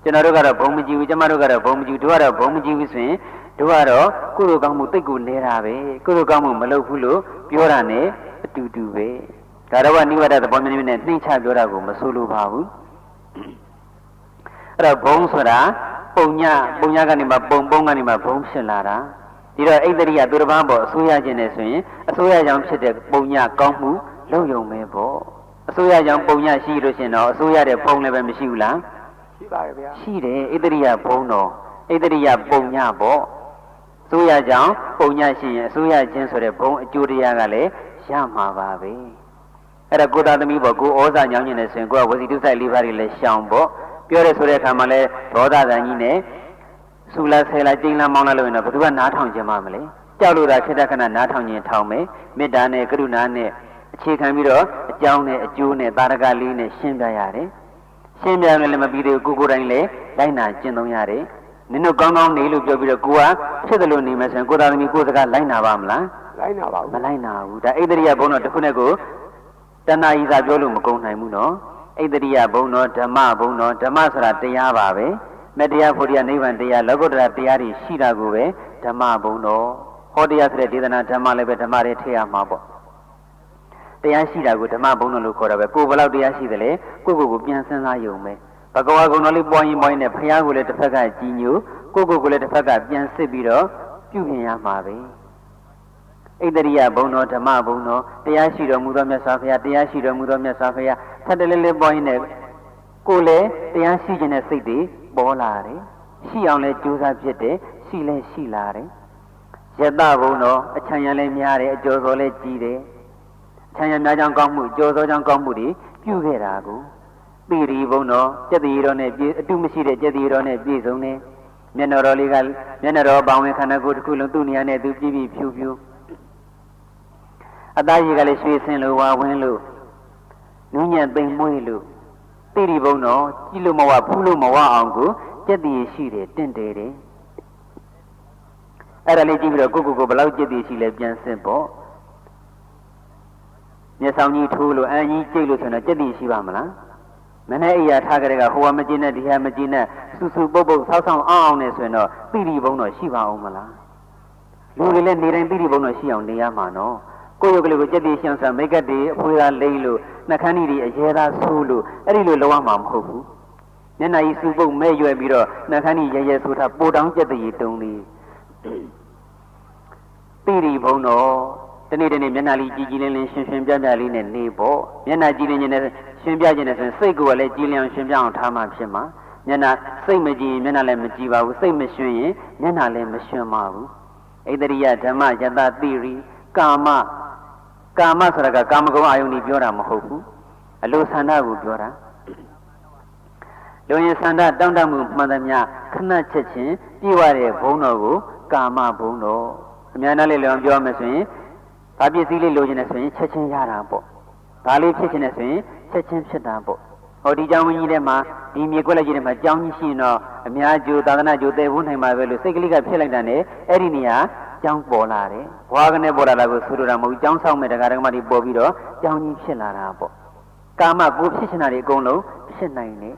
ကျွန်တော်တို့ကတော့ဘုံမကြီးဘူးကျမတို့ကတော့ဘုံမကြီးတို့ကတော့ဘုံမကြီးဘူးဆိုရင်တို့ကတော့ကုသိုလ်ကောင်းမှုတိတ်ကိုနေတာပဲကုသိုလ်ကောင်းမှုမလုပ်ဘူးလို့ပြောတာ ਨੇ အတူတူပဲဒါတော့နိဝရဒသဘောမျိုးနဲ့နှိမ့်ချပြောတာကိုမဆိုလိုပါဘူးအဲ့တော့ဘုံဆိုတာပုံညကနေမှပုံကနေမှဘုံဖြစ်လာတာဒီတော့ဣတရိယသူတစ်ပါးပေါ်အစိုးရခြင်းနဲ့ဆိုရင်အစိုးရကြောင့်ဖြစ်တဲ့ပုံညကောင်းမှုလုံယုံပဲပေါ့အစိုးရကြောင့်ပုံညရှိလို့ရှင်တော့အစိုးရတဲ့ဘုံလည်းပဲမရှိဘူးလားရှိပါရဲ့ဗျာရှိတယ်ဣတရိယဘုံတော်ဣတရိယပုံညပေါ့အစိုးရကြောင့်ပုံညရှိရင်အစိုးရခြင်းဆိုတဲ့ဘုံအကျိုးတရားကလည်းရမှာပါပဲအဲ့ဒါကိုယ်သားသမီးပေါ့ကိုဩဇာညောင်းခြင်းနဲ့ဆိုရင်ကိုယ်ကဝစီတုဆိုင်၄ပါးတွေလည်းရှောင်ပေါ့ပြောရဲဆိုတဲ့အခါမှာလဲဒေါသတန်ကြီးနဲ့ ဆူလာဆဲလာကျင်းလာမောင်းလာလို့ရင်တော့ဘယ်သူကနားထောင်ကြမှာမလဲကြောက်လို့သာခေတ္တခဏနားထောင်ခြင်းထောင်မယ်မေတ္တာနဲ့ကရုဏာနဲ့အခြေခံပြီးတော့အကြောင်းနဲ့အကျိုးနဲ့သာရကလေးနဲ့ရှင်းပြရတယ်ရှင်းပြတယ်လည်းမပြီးသေးဘူးကိုယ်တိုင်းလည်းလိုက်နာကျင့်သုံးရတယ်နင်တို့ကောင်းကောင်းနေလို့ပြောပြီးတော့ကိုကဖြစ်တယ်လို့နေမယ်ဆိုရင်ကိုသားသမီးကိုယ်စကားလိုက်နာပါမလားလိုက်နာပါဘူးမလိုက်နာဘူးဒါဣတရိယဘုံတော်တစ်ခုနဲ့ကိုတဏှာဤသာပြောလို့မကုန်နိုင်ဘူးနော်ဣတရိယဘုံတော်ဓမ္မဘုံတော်ဓမ္မဆိုတာတရားပါပဲမေတ္တရားဖို့တရားနိဗ္ဗာန်တရားလောကုတ္တရာတရားတွေရှိတာကိုပဲဓမ္မဘုံတော်ဟောတရားဆိုတဲ့ဒေသနာဓမ္မလည်းပဲဓမ္မတွေထည့်ရမှာပေါ့တရားရှိတာကိုဓမ္မဘုံတော်လို့ခေါ်တာပဲကိုယ်ဘယ်လောက်တရားရှိတယ်လဲကိုကိုပြန်စဉ်းစားယုံပဲဘဂဝါကုံတော်လေးပွားရင်နဲ့ဘုရားကိုလည်းတစ်ဖက်ကကြည်ညိုကိုကိုလည်းတစ်ဖက်ကပြန်စစ်ပြီးတော့ပြုပြင်ရမှာပဲဣတရိယဘုံတော်ဓမ္မဘုံတော်တရားရှိတော်မူသောမြတ်စွာဘုရားတရားရှိတော်မူသောမြတ်စွာဘုရားထပ်တလဲလဲပွားရင်နဲ့ကိုလည်းတရားရှိခြင်းနဲ့စိတ်တွေပေါ်လာတယ်ရှိအောင်လဲကြိုးစားဖြစ်တယ်ရှိလဲရှိလာတယ်ယတဘုံတော်အချမ်းရံလဲများတယ်အကျော်စောလဲကြီးတယ်အချမ်းရံများကြောင်းကောင်းမှုကျော်စောကြောင်းကောင်းမှုတွေပြုခဲ့တာကိုပိရိဘုံတော်ကျက်တည်တော်နဲ့ပြည့်အတုမရှိတဲ့ကျက်တည်တော်နဲ့ပြည့်စုံတယ်မျက်နှာတော်လေးကမျက်နှာတော်ပေါင်းဝင်ခန္ဓာကိုယ်တစ်ခုလုံးသူ့နေရာနဲ့သူပြည့်ပြည့်ဖြူဖြူအသားရည်ကလည်းရွှေစင်လိုဝါဝင်းလို့နူးညံ့သိမ်မွေးလို့ပိရိဘုံတော်ကြည့်လို့မဝဖူးလို့မဝအောင်ကိုကျက်တည်ရှိတယ်တင့်တယ်တယ်အဲ့ဒါလေးကြည့်ပြီးတော့ကိုဘယ်လောက်ကျက်တည်ရှိလဲပြန်စစ်ပေါ့မျက်စောင်းကြီးထိုးလို့အန်ကြီးကြိတ်လို့ဆိုတော့ကျက်တည်ရှိပါမလားမနေ့အိယာထားကြတဲ့ကဟိုကမကျင်းနဲ့ဒီဟာမကျင်းနဲ့စူစူပုတ်ပုတ်ဆောက်ဆောက်အောင်နဲ့ဆိုရင်တော့ပိရိဘုံတော်ရှိပါအောင်မလားလူတွေလည်းနေတိုင်းပိရိဘုံတော်ရှိအောင်နေရမှာနော်ကိုယ့်ရုပ်ကလေးကိုကြက်တည်ရှင်းဆန်မိတ်ကတ်တွေအဖွေးသားလိမ့်လို့နှခမ်းကြီးတွေအရဲသားဆိုးလို့အဲ့ဒီလိုလောရမှာမဟုတ်ဘူးမျက်နှာကြီးစူပုတ်မဲ့ရွယ်ပြီးတော့နှခမ်းကြီးရဲရဲဆိုးထားပိုတောင်းကြက်တည်တုံးလေးပိရိဘုံတော်တနေ့တနေ့မျက်နှာလေးကြည်ကြည်လင်းလင်းရှင်ရှင်ပြပြလေးနဲ့နေပေါ့မျက်နှာကြည်လင်းခြင်းနဲ့ရှင်ပြခြင်းနဲ့ဆိုရင်စိတ်ကိုလည်းကြည်လင်းရှင်ပြအောင်ထားမှဖြစ်မှာမျက်နှာစိတ်မကြည်ရင်မျက်နှာလည်းမကြည်ပါဘူးစိတ်မရှင်ရင်မျက်နှာလည်းမရှင်ပါဘူးဣတရိယဓမ္မယတတိရိကာမဆိုတာကကာမဂုဏ်အာယုန်ကြီးပြောတာမဟုတ်ဘူးအလိုဆန္ဒကိုပြောတာလူရင်ဆန္ဒတောင့်တမှုမှန်သမျှခဏချက်ချင်းပြည့်ဝတဲ့ဘုံတော်ကိုကာမဘုံတော်အများနဲ့လည်းပြောမယ်ဆိုရင်ဘာပစ္စည်းလေးလိုချင်တယ်ဆိုရင်ချက်ချင်းရတာပေါ့ဒါလေးဖြစ်ချင်တယ်ဆိုရင်ချက်ချင်းဖြစ်တာပေါ့ဟောဒီကြောင့်ဝင်းကြီးထဲမှာဒီမြေကွက်လက်ကြီးထဲမှာကြောင်းကြီးရှိရင်တော့အများကျိုးသာသနာကျိုးတည်ဖို့နိုင်မှာပဲလို့စိတ်ကလေးကဖြစ်လိုက်တာနဲ့အဲ့ဒီနေရာကြောင်းပေါ်လာတယ်ဘွားကနေပေါ်လာတာကိုဆိုလိုတာမဟုတ်ကြောင်းဆောင်မဲ့တရားဓမ္မတွေပေါ်ပြီးတော့ကြောင်းကြီးဖြစ်လာတာပေါ့ကာမကိုဖြစ်ချင်တာတွေအကုန်လုံးဖြစ်နိုင်တယ်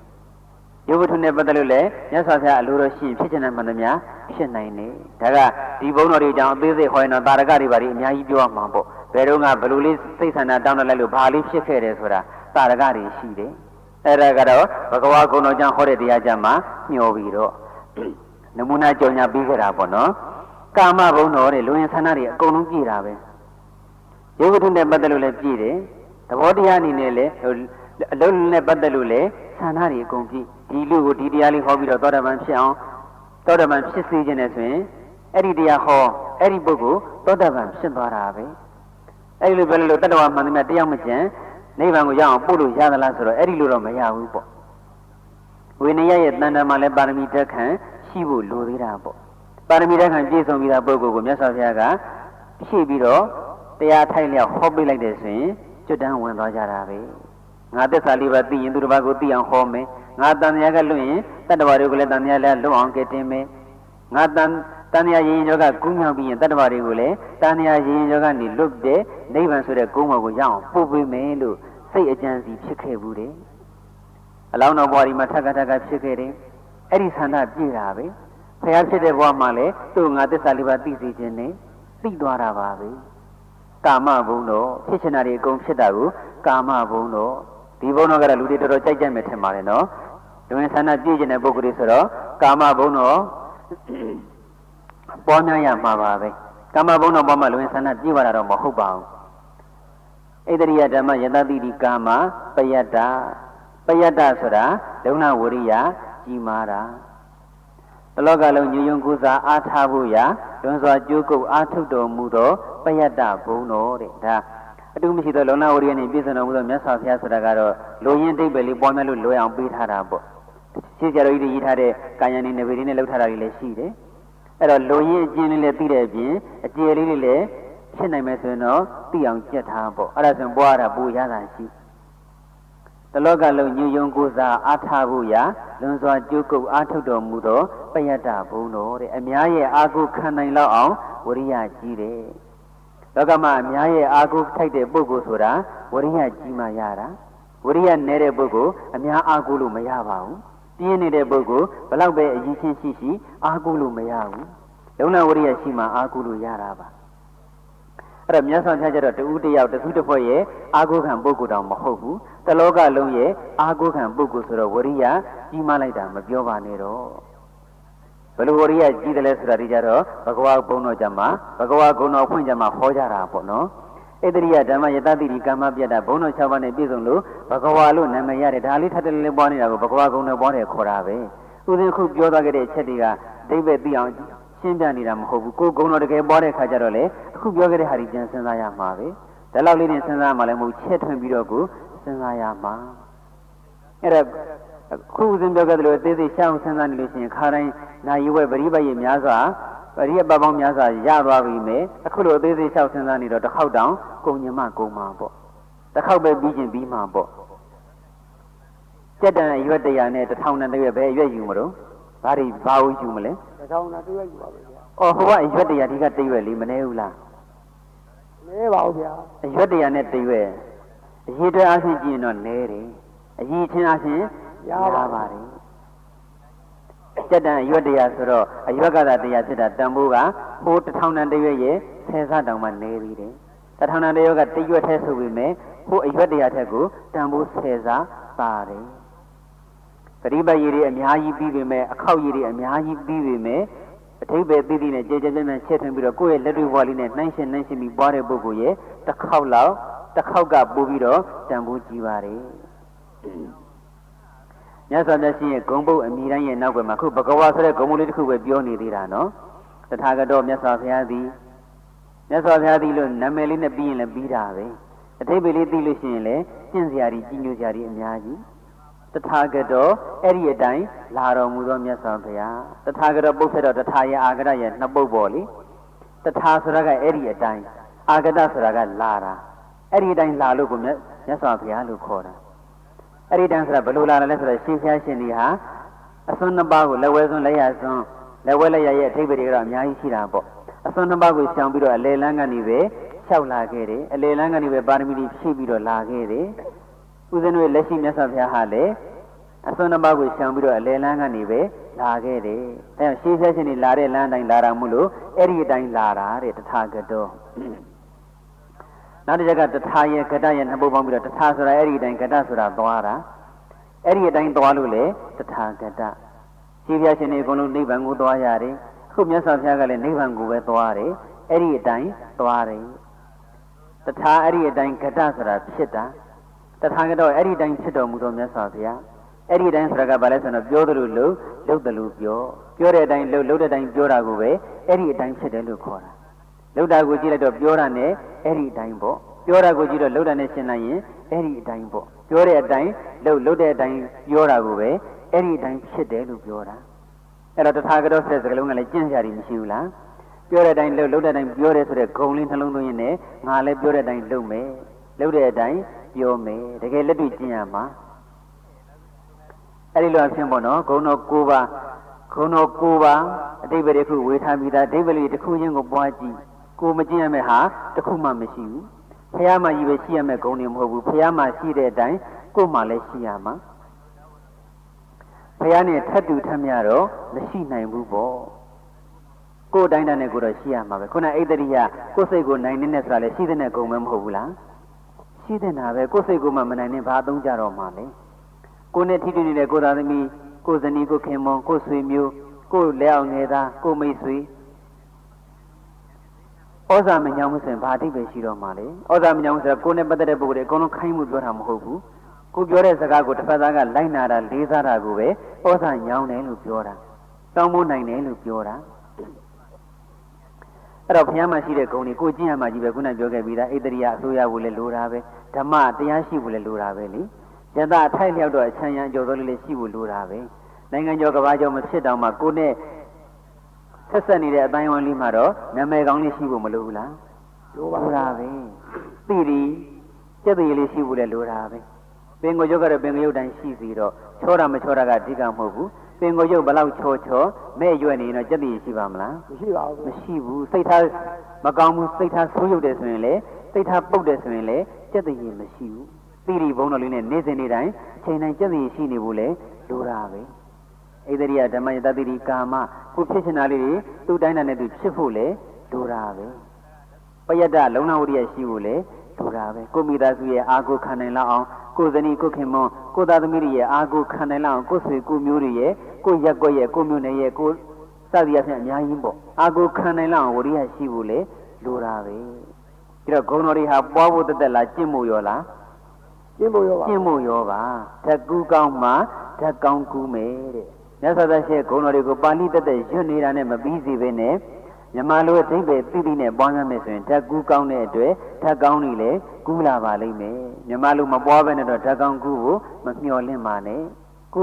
ရုပ်ဝတ္ထုနဲ့ပတ်သက်လို့လည်းမြတ်စွာဘုရားအလိုတော်ရှိဖြစ်ချင်တဲ့မှန်သမျှဖြစ်နိုင်တယ်ဒါကဒီဘုံတော်တွေအကြောင်းအသေးစိတ်ဟောရင်တော့တာရကတွေပါဒီအများကြီးပြောရမှာပေါ့ဘယ်တော့မှဘယ်လိုလေးစိတ်ဆန္ဒတောင်းတလိုက်လို့ဘာလေးဖြစ်ခဲ့တယ်ဆိုတာတာရကတွေရှိတယ်အဲ့ဒါကတော့ဘဂဝါကုံတော်ကြောင့်ဟောတဲ့တရားကြမှာညှော်ပြီးတော့နမူနာကြော်ညာပြီးခဲ့တာပေါ့နော်ကာမဘုံတော်တဲ့လူရင်ဆန္ဒတွေအကုန်လုံးပြည့်တာပဲရုပ်ဝတ္ထုနဲ့ပတ်သက်လို့လည်းပြည့်တယ်သဘောတရားအနေနဲ့လည်းအလုံးနဲ့ပတ်သက်လို့လည်းဆန္ဒတွေအကုန်ပြည့်ဒီလူကိုဒီတရားလေးဟောပြီးတော့သောတာပန်ဖြစ်အောင်သောတာပန်ဖြစ်စေခြင်းနဲ့ဆိုရင်အဲ့ဒီတရားဟောအဲ့ဒီပုဂ္ဂိုလ်သောတာပန်ဖြစ်သွားတာပဲအဲ့ဒီလိုပဲလို့တတ္တဝါမှန်သမျှတရားမကျန်နိဗ္ဗာန်ကိုရအောင်ပို့လို့ရသလားဆိုတော့အဲ့ဒီလိုတော့မရဘူးပေါ့ဝိနည်းရဲ့တန်တမှာလည်းပါရမီတက်ခံရှိဖို့လိုသေးတာပေါ့ပါရမီတက်ခံပြည့်စုံပြီးသားပုဂ္ဂိုလ်ကိုမြတ်စွာဘုရားကဖြည့်ပြီးတော့တရားထိုက်လျောက်ဟောပေးလိုက်တယ်ဆိုရင်ကျွတ်တန်းဝင်သွားကြတာပဲငါသစ္စာလေးပါးသိရင်သူတစ်ပါးကိုသိအောင်ဟောမယ်ငါတန်မြာကလွတ်ရင်တတ္တဝါတွေကိုလည်းတန်မြာလည်းလွတ်အောင်ကဲတင်မယ်ငါတန်မြာရင်ရောကကူးမြောက်ပြီးရင်တတ္တဝါတွေကိုလည်းတန်မြာရင်ရောကနေလွတ်တဲ့နိဗ္ဗာန်ဆိုတဲ့ကုန်းမောကိုရအောင်ပို့ပေးမယ်လို့စိတ်အကြံစီဖြစ်ခဲ့ဘူးတယ်အလောင်းတော်ဘဝဒီမှာထက်ကဖြစ်ခဲ့တယ်အဲ့ဒီဆန္ဒပြည့်တာပဲဖျားဖြစ်တဲ့ဘဝမှာလည်းသူ့ငါသစ္စာလေးပါးသိစေခြင်းနဲ့သိသွားတာပါပဲကာမဘုံတော်ဖြစ်ချင်တာတွေအကုန်ဖြစ်တာကိုကာမဘုံတော်ဒီဘုံတော်ကတော့လူတွေတော်တော်ကြိုက်ကြမယ်ထင်ပါတယ်နော်လူဝင်ဆန္ဒပြည့်ကျင်တဲ့ပုဂ္ဂိုလ်တွေဆိုတော့ကာမဘုံတော်ပေါ်များရမှာပါပဲကာမဘုံတော်ပေါ်မှာလူဝင်ဆန္ဒပြည့်သွားတာတော့မဟုတ်ပါဘူးဣတရိယဓမ္မယတတိတိကာမပယတ္တဆိုတာလုံလဝရိယကြီးမားတာတလောကလုံးညွယုံကူစားအားထားဖို့ရာလွန်စွာကြိုးကုပ်အားထုတ်တော်မူသောပယတ္တဘုံတော်တဲ့ဒါအတူမရှိသောလုံလဝရိယနဲ့ပြည့်စုံတော်မူသောမြတ်စွာဘုရားဆိုတာကတော့လိုရင်းတိတ်ပဲလေးပွားများလို့လွယ်အောင်ပေးထားတာပေါ့ ရှင်းကြတော့ဒီရေးထားတဲ့ကာယံနေနဗေတွေနဲ့လှုပ်ထားတာတွေလည်းရှိတယ်အဲ့တော့လူရင်းအကျဉ်းလေးလည်းသိတဲ့အပြင်အကျေလေးတွေလည်းဖြစ်နိုင်မယ်ဆိုရင်တော့သိအောင်ကြက်ထားပေါ့အဲ့ဒါဆိုရင်ပွားတာပူရတာရှိတလောကလုံးညယုံကိုစားအားထားဖို့ရာလွန်စွာကြိုးကုပ်အားထုတ်တော်မူသောပယတ္တဘုံတော်တဲ့အများရဲ့အာကိုခံနိုင်လောက်အောင်ဝရိယကြီးတယ်လောကမှာအများရဲ့အာကိုထိုက်တဲ့ပုဂ္ဂိုလ်ဆိုတာဝရိယကြီးမှရတာဝရိယနည်းတဲ့ပုဂ္ဂိုလ်အများအာကိုလို့မရပါဘူးပြင်းနေတဲ့ပုဂ္ဂိုလ်ဘလောက်ပဲအကြီးချင်းရှိအာကိုလို့မရဘူးလုံလဝရိယရှိမှအာကိုလို့ရတာပါအဲ့တော့မြတ်စွာဘုရားကျတော့တူတယောက်တခုတစ်ဖွဲ့ရဲ့အာကိုခံပုဂ္ဂိုလ်တောင်မဟုတ်ဘူးတလောကလုံးရဲ့အာကိုခံပုဂ္ဂိုလ်ဆိုတော့ဝရိယကြီးမှလိုက်တာမပြောပါနဲ့တော့ဘယ်လိုဝရိယကြီးတယ်လဲဆိုတာဒီကြတော့ဘဂဝါဘုံတော်ကြမှာဘဂဝါဂုဏတော်ဖွင့်ကြမှာဟောကြတာပေါ့နော်ဣတရိယဓမ္မယတတိရိကမ္မပြတ်တာဘုံတော်6ပါးနဲ့ပြည့်စုံလို့ဘဂဝါလို့နာမည်ရတယ်ဒါလေးထပ်တယ်လေးပွားနေတာကိုဘဂဝါဂုဏတော်ပွားတယ်ခေါ်တာပဲဥစဉ်ခုပြောသွားခဲ့တဲ့အချက်တွေကဒိဗ္ဗေသိအောင်ရှင်းပြနေတာမဟုတ်ဘူးကိုဂုဏတော်တကယ်ပွားတဲ့ခါကျတော့လေအခုပြောခဲ့တဲ့ဟာဒီပြန်စဉ်းစားရမှာပဲဒါလောက်လေးနဲ့စဉ်းစားမှလည်းမဟုတ်ချက်ထွင်ပြီးတော့ကိုစဉ်းစားရမှာအဲ့ဒါခုဥစဉ်ပြောခဲ့တယ်လို့သေးသေးရှောင်းစဉ်းစားနေလို့ရှိရင်ခါတိုင်းနာယီဝဲပရိပတ်ရများစွာပရိပတ်ပေါင်းများစွာရသွားပြီမယ်အခုလိုအသေးသေးရှောင်းစဉ်းစားနေတော့တစ်ခေါက်တောင်ကုန်ညမကုန်မှာပေါ့တစ်ခေါက်ပဲပြီးချင်းပြီးမှာပေါ့စက်တန်ရွက်100နဲ့1000နဲ့တရွက်ပဲရွက်ယူမလို့ဘာတွေဘာလို့ယူမလဲ1000နဲ့တရွက်ယူပါပဲဗျာအော်ဟိုကအရွက်100ဒီကတရွက်လေးမနေဘူးလားမနေပါဘူးဗျာအရွက်100နဲ့တရွက်အရေးတွဲအားဖြင့်ကြည့်ရင်တော့နဲတယ်အရေးချင်းအားဖြင့်ရပါတယ်စက်တန်ရွက်100ဆိုတော့အရွက်ကသာ100ဖြစ်တာတန်ဖိုးကဟို1000နဲ့တရွက်ရဲ့10ဆတောင်မှနေသေးတယ်1000နဲ့တရွက်ကတရွက်ထဲဆိုပြီးမယ်ဟိုအရွက်100ထက်ကိုတန်ဖိုး10ဆပါတယ်ပရိပတ်ရည်တွေအများကြီးပြီးပြီမဲ့အခောက်ရည်တွေအများကြီးပြီးပြီမဲ့အထိပ္ပယ်သိသိနဲ့ကြေကြေပြန့်ပြန့်ချက်ထွင်ပြီးတော့ကိုယ့်ရဲ့လက်တွေ့ဘဝလေးနဲ့နှိုင်းရှင်ပြီးပွားတဲ့ပုဂ္ဂိုလ်ရဲ့တစ်ခေါက်ကပို့ပြီးတော့တန်ဖိုးကြီးပါတယ်မြတ်စွာဘုရားရှင်ရဲ့ဂုံပုတ်အမိတိုင်းရဲ့နောက်ွယ်မှာခုဘဂဝါဆိုတဲ့ဂုံပုတ်လေးတစ်ခုပဲပြောနေသေးတာနော်တထာဂတောမြတ်စွာဘုရားသည်လို့နာမည်လေးနဲ့ပြီးရင်လည်းပြီးတာပဲအထိပ္ပယ်လေးသိလို့ရှိရင်လည်းကျင့်စရာကြီးညိုစရာကြီးအများကြီးတထာဂတောအဲ့ဒီအတိုင်းလာတော်မူသောမြတ်စွာဘုရားတထာဂတောပုတ်ဆက်တော့တထာရဲ့အာဂတရဲ့နှစ်ပုတ်ပေါ်လေတထာဆိုတာကအဲ့ဒီအတိုင်းအာဂတဆိုတာကလာတာအဲ့ဒီအတိုင်းလာလို့ကိုမြတ်စွာဘုရားလို့ခေါ်တာအဲ့ဒီတန်းဆိုတာဘယ်လိုလာလဲဆိုတော့ရှင်ဖျားရှင်တွေဟာအစွန်းနှစ်ပါးကိုလက်ဝဲစွန်းလက်ရစွန်းလက်ဝဲလက်ရရဲ့အထိပ္ပယ်တွေကတော့အများကြီးရှိတာပေါ့အစွန်းနှစ်ပါးကိုရှောင်ပြီးတော့အလေလန်းကနေပဲလျှောက်လာခဲ့တယ်အလေလန်းကနေပဲပါရမီတွေဖြည့်ပြီးတော့လာခဲ့တယ်ဦးဇင်းတို့လက်ရှိမြတ်စွာဘုရားဟာလည်းအစွန်းနှစ်ပါးကိုရှောင်ပြီးတော့အလေလန်းကနေပဲလာခဲ့တယ်အဲဒါရှင်ဖျားရှင်တွေလာတဲ့လမ်းတိုင်းလာတာမို့လို့အဲ့ဒီအတိုင်းလာတာတဲ့တထာဂတောနောက်တစ်ချက်ကတထာရဲ့ဂတရဲ့နှစ်ပုဒ်ပေါင်းပြီးတော့တထာဆိုတာအဲ့ဒီအတိုင်းဂတဆိုတာသွားတာအဲ့ဒီအတိုင်းသွားလို့လေတထာဂတရှင်ဖျားရှင်တွေအကုန်လုံးနိဗ္ဗာန်ကိုသွားရတယ်ခုမြတ်စွာဘုရားကလည်းနိဗ္ဗာန်ကိုပဲသွားတယ်အဲ့ဒီအတိုင်းသွားတယ်တထာအဲ့ဒီအတိုင်းဂတဆိုတာဖြစ်တာတထာဂတောအဲ့ဒီအတိုင်းဖြစ်တော်မူသောမြတ်စွာဘုရားအဲ့ဒီအတိုင်းဆိုတာကဘာလဲဆိုတော့ပြောသလိုလုပ်သလိုပြောတဲ့အတိုင်းလုပ်တဲ့အတိုင်းပြောတာကိုပဲအဲ့ဒီအတိုင်းဖြစ်တယ်လို့ခေါ်တာလုပ်တာကိုကြည့်လိုက်တော့ပြောတာနဲ့အဲ့ဒီအတိုင်းပေါ့ပြောတာကိုကြည့်တော့လုပ်တာနဲ့ရှင်းလိုက်ရင်အဲ့ဒီအတိုင်းပေါ့ပြောတဲ့အတိုင်းလုပ်တဲ့အတိုင်းပြောတာကိုပဲအဲ့ဒီအတိုင်းဖြစ်တယ်လို့ပြောတာအဲ့တော့တထာဂတောဆက်စကလုံးကလည်းကျင့်ကြရည်မရှိဘူးလားပြောတဲ့အတိုင်းလုပ်တဲ့အတိုင်းပြောတယ်ဆိုတဲ့ဂုံလေးနှလုံးသွင်းရင်လည်းငါလည်းပြောတဲ့အတိုင်းလုပ်မယ်လုပ်တဲ့အတိုင်းပြောမယ်တကယ်လက်တွေ့ကျင့်ရမှာအဲ့ဒီလိုအဖြစ်ပေါ့နော်ဂုံတော်9ပါးအတိပ္ပယ်တစ်ခုဝေထားပြီးသားအတိပ္ပယ်တစ်ခုချင်းကိုပွားကြည့်ကိုမကျင့်ရမယ့်ဟာတစ်ခုမှမရှိဘူးဖះမှာကြီးပဲရှိရမယ့်ဂုဏ်တွေမဟုတ်ဘူးဖះမှာရှိတဲ့အတိုင်းကိုယ်မှလည်းရှိရမှာဖះနဲ့ထပ်တူထပ်မြတော့မရှိနိုင်ဘူးပေါ့ကိုယ်တိုင်းတန်းနဲ့ကိုတော့ရှိရမှာပဲခုနဣတရိယကိုယ်စိတ်ကိုနိုင်နေတဲ့ဆိုတာလည်းရှိတဲ့နဲ့ဂုဏ်ပဲမဟုတ်ဘူးလားရှိတဲ့နာပဲကိုယ်စိတ်ကိုမှမနိုင်နဲ့ဘာအသုံးကြတော့မှလဲကိုယ်နဲ့ထိတွေ့နေတဲ့ကိုယ်သားသမီးကိုယ်ဇနီးကိုခင်မွန်ကိုယ်ဆွေမျိုးကိုယ်လက်အောင်ငယ်သားကိုယ်မိတ်ဆွေဩဇာမညောင်းမှုဆိုရင်ဘာအတိတ်ပဲရှိတော့မှလေဩဇာမညောင်းဆိုတော့ကိုယ်နဲ့ပတ်သက်တဲ့ပုဂ္ဂိုလ်တွေအကုန်လုံးခိုင်းမှုပြောတာမဟုတ်ဘူးကိုပြောတဲ့စကားကိုတစ်ဖက်သားကလိုက်နာတာလေးစားတာကိုပဲဩဇာညောင်းတယ်လို့ပြောတာတောင်းမိုးနိုင်တယ်လို့ပြောတာအဲ့တော့ဘုရားမှာရှိတဲ့ဂုဏ်တွေကိုကျင့်ရမှာကြီးပဲခုနပြောခဲ့ပြီးသားဣတရိယအစိုးရဖို့လည်းလိုတာပဲဓမ္မတရားရှိဖို့လည်းလိုတာပဲလေယတအထိုက်လျောက်တော့အချမ်းရံကြော်တော်လေးလည်းရှိဖို့လိုတာပဲ နိုင်ငံကျော်ကဘာကျော်မဖြစ်တော့မှကိုနဲ့ဆက်ဆက်နေတဲ့အတိုင်းအဝန်လေးမှာတော့နာမည်ကောင်းလေးရှိဖို့မလိုဘူးလားလိုတာပဲသိပြီစက်တရေလေးရှိဖို့လည်းလိုတာပဲပင်ကိုရုပ်ကတော့ပင်ကိုရုပ်တိုင်းရှိစီတော့ချောတာမချောတာကအဓိကမဟုတ်ဘူးပင်ကိုရုပ်ဘလောက်ချောချောမဲ့ရွက်နေရင်တော့စက်တရေရှိပါမလားမရှိပါဘူးမရှိဘူးစိတ်ထားမကောင်းဘူးစိတ်ထားဆိုးရုပ်တယ်ဆိုရင်လေစိတ်ထားပုတ်တယ်ဆိုရင်လေစက်တရေမရှိဘူးသီရိဘုံတော်လေးနဲ့နေ့စဉ်နေ့တိုင်းချိန်တိုင်းစက်တရေရှိနေဖို့လေလိုတာပဲဣဒရိယဓမ္မယတတိရိကာမကိုဖြစ်ချင်တာလေးတွေသူ့တိုင်းတာနဲ့သူဖြစ်ဖို့လေလိုတာပဲပယတ္တလုံလဝရိယရှိဖို့လေလိုတာပဲကိုမိသားစုရဲ့အာကိုခံနိုင်လောက်အောင်ကိုဇနီးကိုခင်မွန်ကိုသားသမီးတွေရဲ့အာကိုခံနိုင်လောက်အောင်ကိုဆွေကိုမျိုးတွေရဲ့ကိုရက်ကွက်ရဲ့ကိုမျိုးနယ်ရဲ့ကိုစသည်အဖြစ်အများကြီးပေါ့အာကိုခံနိုင်လောက်အောင်ဝရိယရှိဖို့လေလိုတာပဲပြီးတော့ဂုဏ်တော်တွေဟာပွားဖို့တက်လားကျင့်ဖို့ရောလားကျင့်ဖို့ရောပါဓာတ်ကူးကောင်းမှဓာတ်ကောင်းကူးမယ်တဲ့မြတ်စွာဘုရားရဲ့ဂုဏ်တော်တွေကိုပါဠိတက်ရွတ်နေတာနဲ့မပြီးစီပဲနဲ့မြန်မာလိုအဓိပ္ပာယ်သိသိနဲ့ပွားများမယ်ဆိုရင်ဓာတ်ကူးကောင်းတဲ့အတွက်ဓာတ်ကောင်းနေလေကူးလာပါလိမ့်မယ်မြန်မာလိုမပွားဘဲနဲ့တော့ဓာတ်ကောင်းကူးဖို့မမျှော်လင့်ပါနဲ့ခု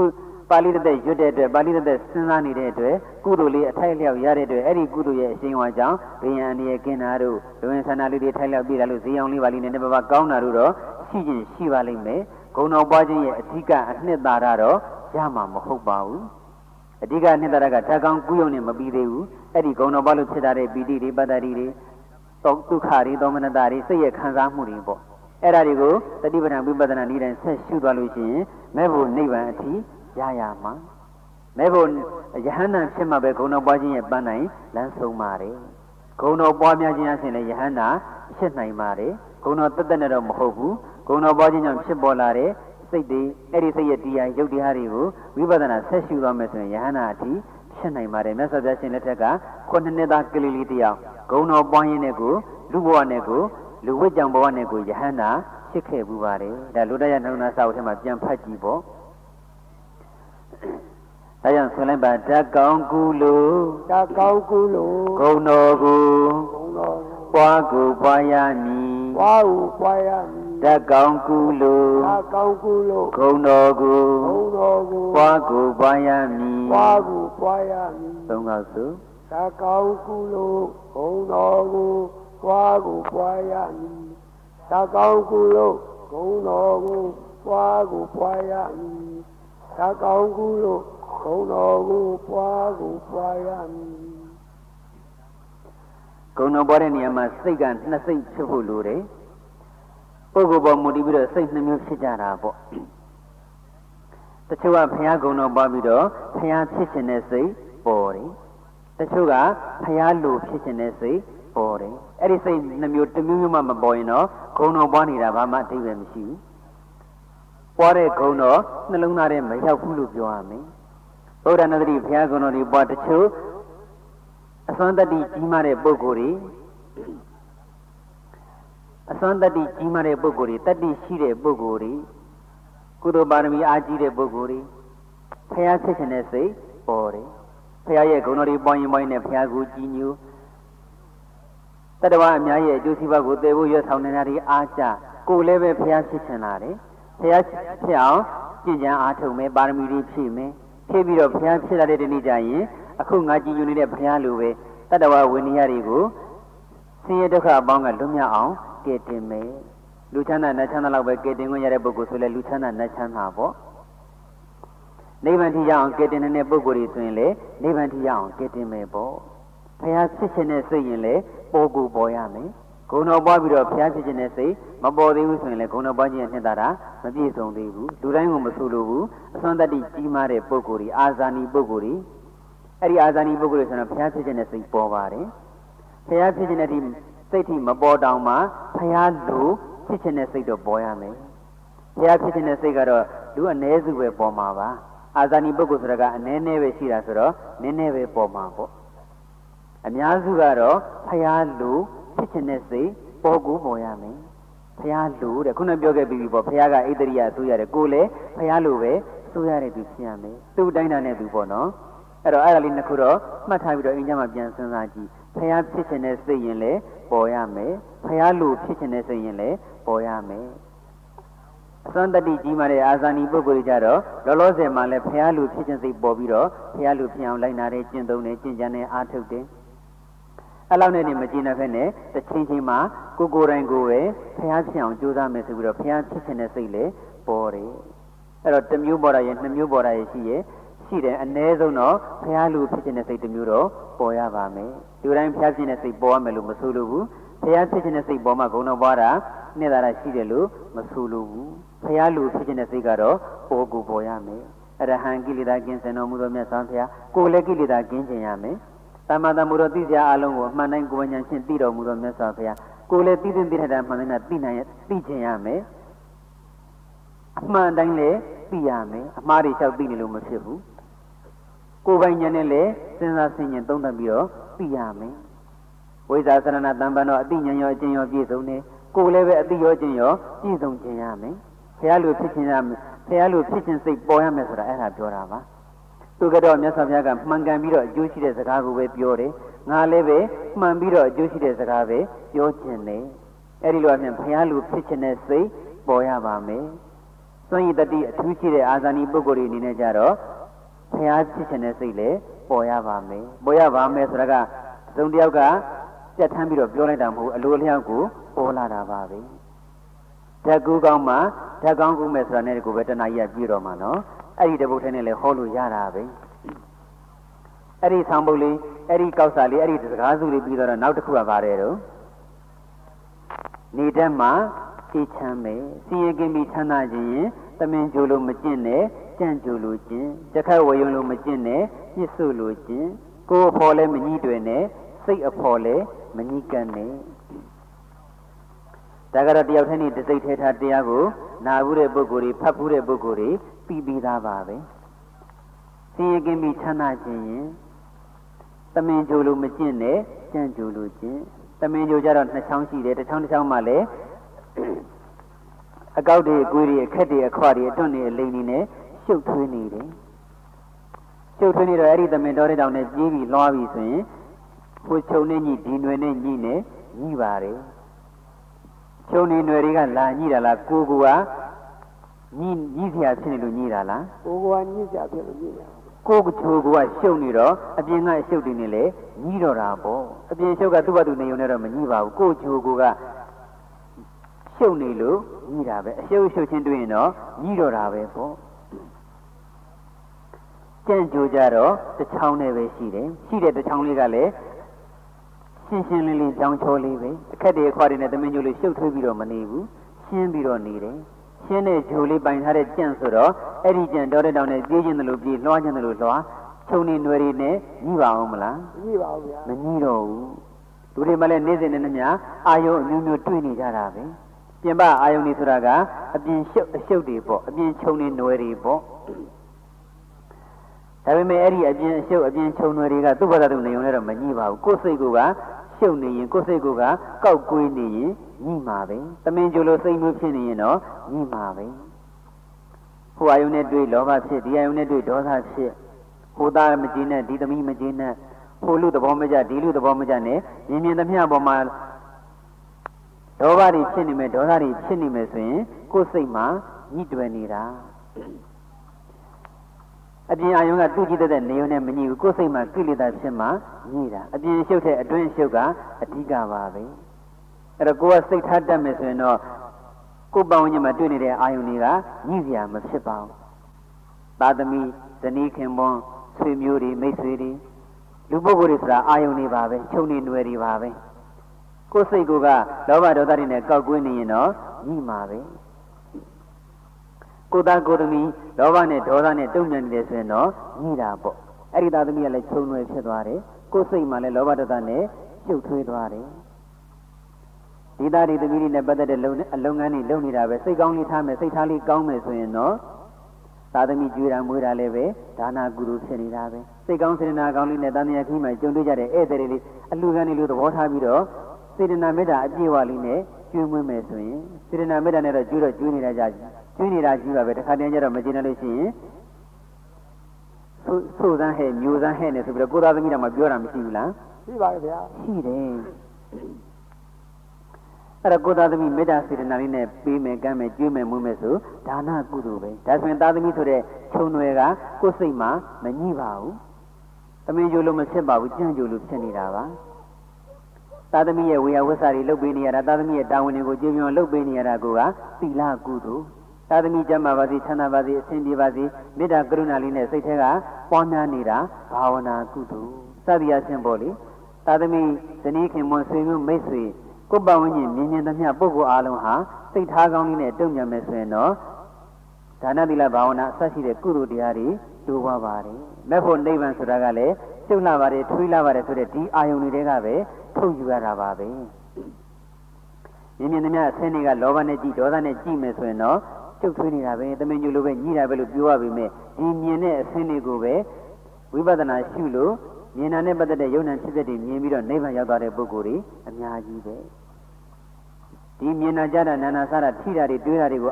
ပါဠိတက်ရွတ်တဲ့အတွက်ပါဠိတက်စဉ်းစားနေတဲ့အတွက်ကုသိုလ်လေးအထိုက်လျောက်ရတဲ့အတွက်အဲ့ဒီကုသိုလ်ရဲ့အရှင်ဝါကြောင့်ဘယံအနေနဲ့ကင်းတာတို့ဒဝင်ဆန္ဒလေးတွေထိုက်လျောက်ပြတာလို့ဇေယျအောင်လေးပါဠိနဲ့တပပကောင်းတာတို့တော့ရှိခြင်းရှိပါလိမ့်မယ်ဂုဏ်တော်ပွားခြင်းရဲ့အဓိကအနှစ်သာရတော့ရမှာမဟုတ်ပါဘူးအဓိကနှစ်သာရကဓာတ်ကောင်းကူးရုံနဲ့မပြီးသေးဘူးအဲ့ဒီဂုဏ်တော်ပွားလို့ဖြစ်တာတဲ့ပီတိတွေပတ္တတိတွေဒုက္ခတွေသောမနတာတွေစိတ်ရဲ့ခံစားမှုတွေပေါ့အဲ့ဒါတွေကိုတတိပဋ္ဌာန်ဝိပဿနာနည်းတိုင်းဆက်ရှုသွားလို့ရှိရင်မဲ့ဖို့နိဗ္ဗာန်အထိရရမှာမဲ့ဖို့ယဟန္တာဖြစ်မှာပဲဂုဏ်တော်ပွားခြင်းရဲ့ပန်းနိုင်လမ်းဆုံးပါတယ်ဂုဏ်တော်ပွားများခြင်းအပြင်လည်းယဟန္တာဖြစ်နိုင်ပါတယ်ဂုဏ်တော်တက်တက်နဲ့တော့မဟုတ်ဘူးဂုဏ်တော်ပွားခြင်းကြောင့်ဖြစ်ပေါ်လာတဲ့စိတ်တွေအဲ့ဒီစိတ်ရဲ့တရားယုတ်တရားတွေကိုဝိပဿနာဆက်ရှုသွားမယ်ဆိုရင်ယဟန္တာအထိဖြစ်နိုင်ပါတယ်မြတ်စွာဘုရားရှင်လက်ထက်က9နှစ်သားကလေးလေးတယောက်ဂုဏ်တော်ပွားရင်းနဲ့ကိုလူဘဝနဲ့ကိုလူဝိကြောင်ဘဝနဲ့ကိုယဟန္တာဖြစ်ခဲ့မှုပါတယ်ဒါလူတရနှုံနာစာအုပ်ထဲမှာပြန်ဖတ်ကြည့်ပေါ့ဒါကြောင့်ဆိုလိုက်ပါဓာတ်ကောင်းကူလို့ဂုဏ်တော်ကိုပွားကိုပွားရမည်ဓာတ်ကောင်းကူလို့ဂုဏ်တော်ကိုပွားကိုပွားရမည်သုံးခေါက်စုဓာတ်ကောင်းကူလို့ဂုဏ်တော်ကိုပွားကိုပွားရမည်ဓာတ်ကောင်းကူလို့ဂုဏ်တော်ကိုပွားကိုပွားရမည်ဓာတ်ကောင်းကူလို့ဂုဏ်တော်ကိုပွားကိုပွားရမည်ဂုဏ်တော်ပွားတဲ့နေရာမှာစိတ်ကနှစ်စိတ်ဖြစ်ဖို့လိုတယ်ပုဂ္ဂိုလ်ပေါ်မူတည်ပြီးတော့စိတ်နှမျိုးဖြစ်ကြတာပေါ့တချို့ကဘုရားဂုဏ်တော်ပွားပြီးတော့ဘုရားဖြစ်ခြင်းနဲ့စိတ်ပေါ်တယ်တချို့ကဘုရားလိုဖြစ်ခြင်းနဲ့စိတ်ပေါ်တယ်အဲ့ဒီစိတ်နှမျိုးတစ်မျိုးမျိုးမှမပေါ်ရင်တော့ဂုဏ်တော်ပွားနေတာဘာမှအဓိပ္ပာယ်မရှိဘူးပွားတဲ့ဂုဏ်တော်နှလုံးသားထဲမရောက်ဘူးလို့ပြောရမယ်ဗုဒ္ဓနာတိဘုရားဂုဏ်တော်တွေပွားတချို့အစွမ်းတတ္တိကြီးမားတဲ့ပုဂ္ဂိုလ်တွေအစွမ်းတတ္တိကြီးမားတဲ့ပုဂ္ဂိုလ်တွေတတ္တိရှိတဲ့ပုဂ္ဂိုလ်တွေကုသိုလ်ပါရမီအားကြီးတဲ့ပုဂ္ဂိုလ်တွေဘုရားဖြစ်ခြင်းနဲ့စိတ်ပေါ်တယ်ဘုရားရဲ့ဂုဏ်တော်တွေပွားရင်ပွားရင်နဲ့ဘုရားကိုကြည်ညိုတတ္တဝါအများရဲ့အကျိုးစီးပွားကိုတည်ဖို့ရွတ်ဆောင်နေတာတွေအားကြကိုယ်လည်းပဲဘုရားဖြစ်ခြင်းလာတယ်ဘုရားဖြစ်အောင်ကြည်ကြံအားထုတ်မယ်ပါရမီတွေဖြည့်မယ်ဖြည့်ပြီးတော့ဘုရားဖြစ်လာတဲ့ဒီနေ့ကျရင်အခုငါကြည်ညိုနေတဲ့ဘုရားလိုပဲတတ္တဝါဝိနည်းတွေကိုဆင်းရဲဒုက္ခအပေါင်းကလွတ်မြောက်အောင်ကဲတင်မယ်လူချမ်းသာနတ်ချမ်းသာလောက်ပဲကဲတင်ခွင့်ရတဲ့ပုဂ္ဂိုလ်ဆိုလဲလူချမ်းသာနတ်ချမ်းသာပေါ့နိဗ္ဗာန်ထိရအောင်ကဲတင်တဲ့ပုဂ္ဂိုလ်တွေဆိုရင်လေနိဗ္ဗာန်ထိရအောင်ကဲတင်မယ်ပေါ့ဘုရားဖြစ်ခြင်းနဲ့စိတ်ရင်လေပေါ်ကိုပေါ်ရမယ်ဂုဏ်တော်ပွားပြီးတော့ဘုရားဖြစ်ခြင်းနဲ့စိတ်မပေါ်သေးဘူးဆိုရင်လေဂုဏ်တော်ပွားခြင်းရဲ့နှစ်သာရမပြည့်စုံသေးဘူးလူတိုင်းကမဆိုလိုဘူးအစွမ်းတတ္တိကြီးမားတဲ့ပုဂ္ဂိုလ်တွေအာဇာနည်ပုဂ္ဂိုလ်တွေအဲ့ဒီအာဇာနည်ပုဂ္ဂိုလ်တွေဆိုတော့ဘုရားဖြစ်ခြင်းနဲ့စိတ်ပေါ်ပါတယ်ဘုရားဖြစ်ခြင်းနဲ့ဒီစိတ်ထိမပေါ်တောင်မှဘုရားလိုဖြစ်ခြင်းနဲ့စိတ်တော့ပေါ်ရမယ်ဘုရားဖြစ်ခြင်းနဲ့စိတ်ကတော့လူအ ਨੇ စုပဲပေါ်မှာပါအာဇာနည်ပုဂ္ဂိုလ်ဆိုတာကအ ਨੇ ပဲရှိတာဆိုတော့နည်းနည်းပဲပေါ်မှာပေါ့အများစုကတော့ဘုရားလိုဖြစ်ခြင်းနဲ့စိတ်ပေါ်ကိုပေါ်ရမယ်ဘုရားလိုတဲ့ခုနပြောခဲ့ပြီးပေါ့ဘုရားကဣတရိယဆိုရတယ်ကိုယ်လည်းဘုရားလိုပဲဆိုရတဲ့သူဖြစ်ရမယ်သူ့တိုင်းတာနဲ့သူပေါ့နော်အဲ့တော့အဲ့ဒါလေးနှစ်ခုတော့မှတ်ထားပြီးတော့အင်းကြမှာပြန်စဉ်းစားကြည့်ဘုရားဖြစ်ခြင်းနဲ့စိတ်ရင်လည်းပေါ်ရမယ်ဘုရားလိုဖြစ်ခြင်းနဲ့စိတ်ရင်လည်းပေါ်ရမယ် အစွမ်းတတိကြီးမာတဲ့အာဇာနည်ပုဂ္ဂိုလ်တွေကြတော့လောလောဆယ်မှာလည်းဖះလူဖြစ်ခြင်းစိတ်ပေါ်ပြီးတော့ဖះလူဖြစ်အောင်လိုက်နာတဲ့ကျင့်သုံးတဲ့ကျင့်ကြံတဲ့အားထုတ်တဲ့အဲ့လောက်နဲ့နေမကျင်တဲ့ဖက်နဲ့တစ်ချိန်ချိန်မှာကိုယ်တိုင်ကိုယ်ပဲဖះဖြစ်အောင်ကြိုးစားမယ်ဆိုပြီးတော့ဖះဖြစ်ခြင်းတဲ့စိတ်လည်းပေါ်တယ်အဲ့တော့တစ်မျိုးပေါ်တာရဲ့နှစ်မျိုးပေါ်တာရဲ့ရှိတယ်အ ਨੇ ဆုံးတော့ဖះလူဖြစ်ခြင်းတဲ့စိတ်တစ်မျိုးတော့ပေါ်ရပါမယ်ဒီတိုင်းဖះဖြစ်တဲ့စိတ်ပေါ်ရမယ်လို့မဆိုလိုဘူးဖះဖြစ်ခြင်းတဲ့စိတ်ပေါ်မှာဂုဏ်တော်ပွားတာနဲ့တာရှိတယ်လို့မဆိုလိုဘူးဖះလူဖြစ်ခြင်းတဲ့စိတ်ကတော့ပေါ်ကိုပေါ်ရမယ်အရဟံကိလေသာကင်းစင်တော်မူသောမြတ်စွာဘုရားကိုယ်လည်းကိလေသာကင်းခြင်းရမယ်သမ္မာသမ္ဗုဒ္ဓသိစရာအလုံးကိုအမှန်တိုင်းကိုယ်ဉာဏ်ဖြင့်သိတော်မူသောမြတ်စွာဘုရားကိုယ်လည်းသိသိထတာမှန်တိုင်းသိခြင်းရမယ်အမှန်တိုင်းလည်းသိရမယ်အမှားတွေလျှောက်သိနေလို့မဖြစ်ဘူးကိုယ်ပိုင်ဉာဏ်နဲ့လည်းစဉ်းစားဆင်ခြင်သုံးသပ်ပြီးတော့သိရမယ်ဝိဇ္ဇာစရဏတံပံတော့အသိဉာဏ်ရောအကျင့်ရောပြည့်စုံတယ်ကိုယ်လည်းပဲအသိရောအကျင့်ရောပြည့်စုံခြင်းရမယ်ဘုရားလူဖြစ်ခြင်းရမယ်ဘုရားလူဖြစ်ခြင်းစိတ်ပေါ်ရမယ်ဆိုတာအဲ့ဒါပြောတာပါသူကတော့မြတ်စွာဘုရားကမှန်ကန်ပြီးတော့အကျိုးရှိတဲ့စကားကိုပဲပြောတယ်ငါလည်းပဲမှန်ပြီးတော့အကျိုးရှိတဲ့စကားပဲပြောခြင်းတယ်အဲ့ဒီလိုအပြင်ဘုရားလူဖြစ်ခြင်းတဲ့စိတ်ပေါ်ရပါမယ်စွန့်ရည်တတိအထူးရှိတဲ့အာဇာနည်ပုဂ္ဂိုလ်တွေအနေနဲ့ကြတော့ဘုရားဖြစ်ခြင်းတဲ့စိတ်လည်းပေါ်ရပါမယ်ပေါ်ရပါမယ်ဆိုတာကသုံးတယောက်ကပြတ်ထမ်းပြီးတော့ပြောလိုက်တာမဟုတ်အလိုလျောက်ကိုပေါ်လာတာပါပဲဓာတ်ကူးကောင်းမှဓာတ်ကောင်းကူးမယ်ဆိုတာနဲ့ကိုပဲတဏှာကြီးကပြည့်တော့မှာနော်အဲ့ဒီတပုတ်ထဲနဲ့လည်းဟောလို့ရတာပဲအဲ့ဒီဆောင်ပုတ်လေးအဲ့ဒီကောက်စာလေးအဲ့ဒီစကားစုလေးပြီးတော့နောက်တစ်ခုကပါတယ်တော့နေတတ်မှာသိချမ်းမယ်စီရင်กินပြီးချမ်းသာခြင်းရင်သမင်ကြိုလို့မကျင့်နဲ့ကြံ့ကြိုလို့ခြင်းတခက်ဝယုံလို့မကျင့်နဲ့ညှစ်ဆုလို့ခြင်းကိုယ်အဖော်လည်းမညှိတွယ်နဲ့စိတ်အဖော်လည်းမညှိကပ်နဲ့ဒါကတော့တယောက်တည်းနဲ့တစိတ်ထဲထားတရားကိုနာဘူးတဲ့ပုဂ္ဂိုလ်တွေဖတ်ဘူးတဲ့ပုဂ္ဂိုလ်တွေပြီးသားပါပဲဆင်းရဲကင်းပြီးချမ်းသာခြင်းရင်သမင်ကြိုလို့မကျင့်နဲ့ကြံ့ကြိုလို့ခြင်းသမင်ကြိုကြတော့နှစ်ချောင်းရှိတယ်တစ်ချောင်းတစ်ချောင်းမှလည်းအကောက်တွေအကွေးတွေအခက်တွေအခွတွေအတွန့်တွေအလိမ်တွေနဲ့ရှုပ်ထွေးနေတယ်ရှုပ်ထွေးနေတော့အဲ့ဒီသမင်တော်တဲ့တောင်နဲ့ကြီးပြီးလွှားပြီးဆိုရင်ဟိုချုံနဲ့ညှိဒီနွယ်နဲ့ညှိနဲ့ညှိပါတယ်ချုံနေနွယ်တွေကလာညှိတာလားကိုကညှိစရာဖြစ်နေလို့ညှိတာလားကိုကညှိစရာဖြစ်လို့ညှိတာကိုချိုကရှုပ်နေတော့အပြင်ကအရှုပ်တွေနဲ့လည်းညှိတော့တာပေါ့အပြင်ရှုပ်ကသူ့ဘာသူနေုံနဲ့တော့မညှိပါဘူးကိုချိုကရှုပ်နေလို့ညှိတာပဲအရှုပ်ချင်းတွေ့ရင်တော့ညှိတော့တာပဲပေါ့ကြံ့ကြိုကြတော့တစ်ချောင်းနဲ့ပဲရှိတယ်ရှိတဲ့တစ်ချောင်းလေးကလည်းရှင်းရှင်းလင်းလင်းကြောင်းချောလေးပဲအခက်တွေအခွာတွေနဲ့သမင်ကြိုလေးရှုပ်ထွေးပြီးတော့မနေဘူးရှင်းပြီးတော့နေတယ်ရှင်းတဲ့ဂျိုလေးပိုင်ထားတဲ့ကြံ့ဆိုတော့အဲ့ဒီကြံ့တော်တဲ့တောင်နဲ့ပြေးခြင်းတယ်လို့ပြေးလွှားခြင်းတယ်လို့လွှားခြုံနေနွယ်တွေနဲ့ညှိပါအောင်မလားညှိပါဘူးဗျာမညှိတော့ဘူးလူတွေမှလည်းနေ့စဉ်နဲ့ညအာယုံအမျိုးမျိုးတွေ့နေကြတာပဲပြင်ပအာယုံတွေဆိုတာကအပြင်ရှုပ်အရှုပ်တွေပေါ့အပြင်ခြုံနေနွယ်တွေပေါ့ဒါပေမဲ့အဲ့ဒီအပြင်အရှုပ်အပြင်ခြုံနွယ်တွေကသူ့ဘာသာသူနေုံနဲ့တော့မညှိပါဘူးကိုယ်စိတ်ကရှုပ်နေရင်ကိုယ်စိတ်ကကောက်ကွေးနေရင်ညှိမှာပဲသမင်ကြိုလို့စိတ်မျိုးဖြစ်နေရင်တော့ညှိမှာပဲဟိုအာယုံနဲ့တွေ့လောဘဖြစ်ဒီအာယုံနဲ့တွေ့ဒေါသဖြစ်ဟိုသားမကြည်နဲ့ဒီသမီးမကြည်နဲ့ဟိုလူသဘောမကျဒီလူသဘောမကျနဲ့မြင်သမျှပေါ်မှာဒေါသတွေဖြစ်နေမယ်ဒေါသတွေဖြစ်နေမယ်ဆိုရင်ကိုယ်စိတ်မှာညှိတွယ်နေတာအပြင်အာယုံကသူ့ကြည့်တဲ့နေုံနဲ့မညှိဘူးကိုယ်စိတ်မှာကိလေသာဖြစ်မှညှိတာအပြင်ရှုပ်တဲ့အတွင်းရှုပ်ကအဓိကပါပဲအဲ့တော့ကိုယ်ကစိတ်ထားတတ်မယ်ဆိုရင်တော့ကိုယ်ပေါင်းညမှာတွေ့နေတဲ့အာယုန်တွေကညှိစရာမဖြစ်ပါဘူးသာသမီဇနီးခင်ပွန်းဆွေမျိုးတွေမိတ်ဆွေတွေလူပုဂ္ဂိုလ်တွေဆိုတာအာယုန်တွေပါပဲခြုံနေနွယ်တွေပါပဲကိုယ်စိတ်ကလောဘဒေါသတွေနဲ့ကောက်ကွင်းနေရင်တော့ညှိမှာပဲကိုယ်သားကိုယ်သမီးလောဘနဲ့ဒေါသနဲ့တုံ့ပြန်နေတယ်ဆိုရင်တော့ညှိတာပေါ့အဲ့ဒီသားသမီးကလည်းခြုံနွယ်ဖြစ်သွားတယ်ကိုယ်စိတ်မှလည်းလောဘဒေါသနဲ့ပြုတ်ထွေးသွားတယ်ဒီသားဒီသမီးတွေနဲ့ပတ်သက်တဲ့အလုပ်ငန်းတွေလုပ်နေတာပဲစိတ်ကောင်းလေးထားမယ်စိတ်ထားလေးကောင်းမယ်ဆိုရင်တော့သာသမီကြွေးတာမွေးတာလည်းပဲဒါနာကုသိုလ်ဖြစ်နေတာပဲစိတ်ကောင်းစေတနာကောင်းလေးနဲ့တန်မြတ်ခီးမှကြုံတွေ့ကြတဲ့ဧည့်သည်တွေအလှူခံတွေလို့သဘောထားပြီးတော့စေတနာမေတ္တာအပြည့်အဝလေးနဲ့ကျွေးမွေးမယ်ဆိုရင်စေတနာမေတ္တာနဲ့တော့ကျွေးနေတာကြီးပါပဲတစ်ခါတည်းကျတော့မကျေနပ်လို့ရှိရင်ဆိုးစမ်းဟဲ့မျိုးစမ်းဟဲ့နဲ့ဆိုပြီးတော့ကိုသားသမီးတော်မှပြောတာမရှိဘူးလားရှိပါရဲ့ဗျာရှိတယ် အဲ့ဒါကိုသားသမီးမေတ္တာစေတနာလေးနဲ့ပေးမယ်ကမ်းမယ်ကျွေးမယ်မွေးမယ်ဆိုဒါနကုသိုလ်ပဲဒါဆိုရင်သားသမီးဆိုတဲ့ခြုံွယ်ကကိုယ်စိတ်မှာမညှိပါဘူးသမင်းကြိုးလို့မဖြစ်ပါဘူးကြံ့ကြိုးလို့ဖြစ်နေတာပါသားသမီးရဲ့ဝေယဝဆတွေလုပ်ပေးနေရတာသားသမီးရဲ့တာဝန်တွေကိုကျေပြွန်လုပ်ပေးနေရတာကသီလကုသိုလ်သားသမီးကျမ်းမာပါစေချမ်းသာပါစေအဆင်ပြေပါစေမေတ္တာကရုဏာလေးနဲ့စိတ်ထဲကပွားများနေတာဘာဝနာကုသိုလ်စသည်အချင်းပေါ့လေသားသမီးဇနီးခင်မွန်ဆွေမျိုးမိတ်ဆွေကိုယ်ပတ်ဝန်းကျင်မြင်မြင်သမျှပုဂ္ဂိုလ်အားလုံးဟာစိတ်ထားကောင်းလေးနဲ့တုံ့ပြန်မယ်ဆိုရင်တော့ဒါနသီလဘာဝနာအစရှိတဲ့ကုသိုလ်တရားတွေတိုးပွားပါတယ်မဲ့ဖို့နိဗ္ဗာန်ဆိုတာကလည်းကျုပ်လာပါတယ်ထွေးလာပါတယ်ဆိုတဲ့ဒီအာယုန်တွေကပဲထုတ်ယူရတာပါပဲမြင်မြင်သမျှအဆင်းတွေကလောဘနဲ့ကြည်ဒေါသနဲ့ကြည်မယ်ဆိုရင်တော့ကျုပ်ထွေးနေတာပဲတမင်ညူလိုပဲညှိတာပဲလို့ပြောရပေမဲ့ဒီမြင်တဲ့အဆင်းတွေကိုပဲဝိပဿနာရှုလို့မြင်တာနဲ့ပတ်သက်တဲ့ယုံနာဖြစ်တဲ့တွေမြင်ပြီးတော့နိဗ္ဗာန်ရောက်သွားတဲ့ပုဂ္ဂိုလ်တွေအများကြီးပဲဒီမြင်နာကြတာနာနာစားတာထိတာတွေတွေးတာတွေကို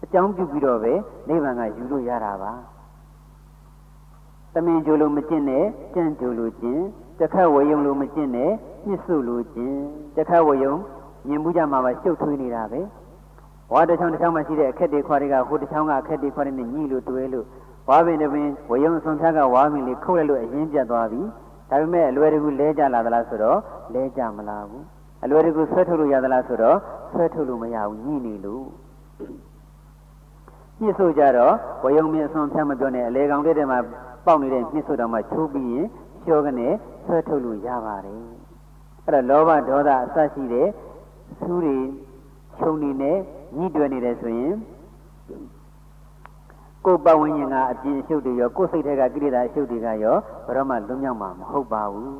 အကြောင်းပြုပြီးတော့ပဲနိဗ္ဗာန်ကယူလို့ရတာပါတမင်ကြိုလို့မကျင့်နဲ့ကြံ့ကြိုလို့ကျင့်တစ်ခါဝေယုံလို့မကျင့်နဲ့ညှစ်ဆုလို့ကျင့်တစ်ခါဝေယုံမြင်မှုကြမှာပဲရှုပ်ထွေးနေတာပဲဝါတစ်ချောင်းတစ်ချောင်းမှရှိတဲ့အခက်တွေခွာတွေကဟိုတစ်ချောင်းကအခက်တွေခွာတွေနဲ့ညှိလို့တွဲလို့ဝါပင်တပင်ဝေယုံဆွန်ဖြားကဝါပင်လေးခုတ်လိုက်လို့အရင်ပြတ်သွားပြီဒါပေမဲ့အလွယ်တကူလဲကြလာသလားဆိုတော့လဲကြမလာဘူးအလွယ်တကူဆွဲထုတ်လို့ရသလားဆိုတော့ဆွဲထုတ်လို့မရဘူးညှိနေလို့ညှစ်ဆုကြတော့ဝေယုံမြင်ဆွန်ဖြားမပြောနဲ့အလေကောင်တဲ့မှာပေါက်နေတဲ့ညှစ်ဆုတော့မှချိုးပြီးရင်လျှောကနေဆွဲထုတ်လို့ရပါတယ်အဲ့တော့လောဘဒေါသအစရှိတဲ့ဆူးတွေခြုံနေနဲ့ညှိတွယ်နေတယ်ဆိုရင်ကိုယ်ပတ်ဝန်းကျင်ကအပြင်းအရှုပ်တွေရောကိုယ်စိတ်ထဲကကိလေသာအရှုပ်တွေကရောဘယ်တော့မှလွတ်မြောက်မှာမဟုတ်ပါဘူ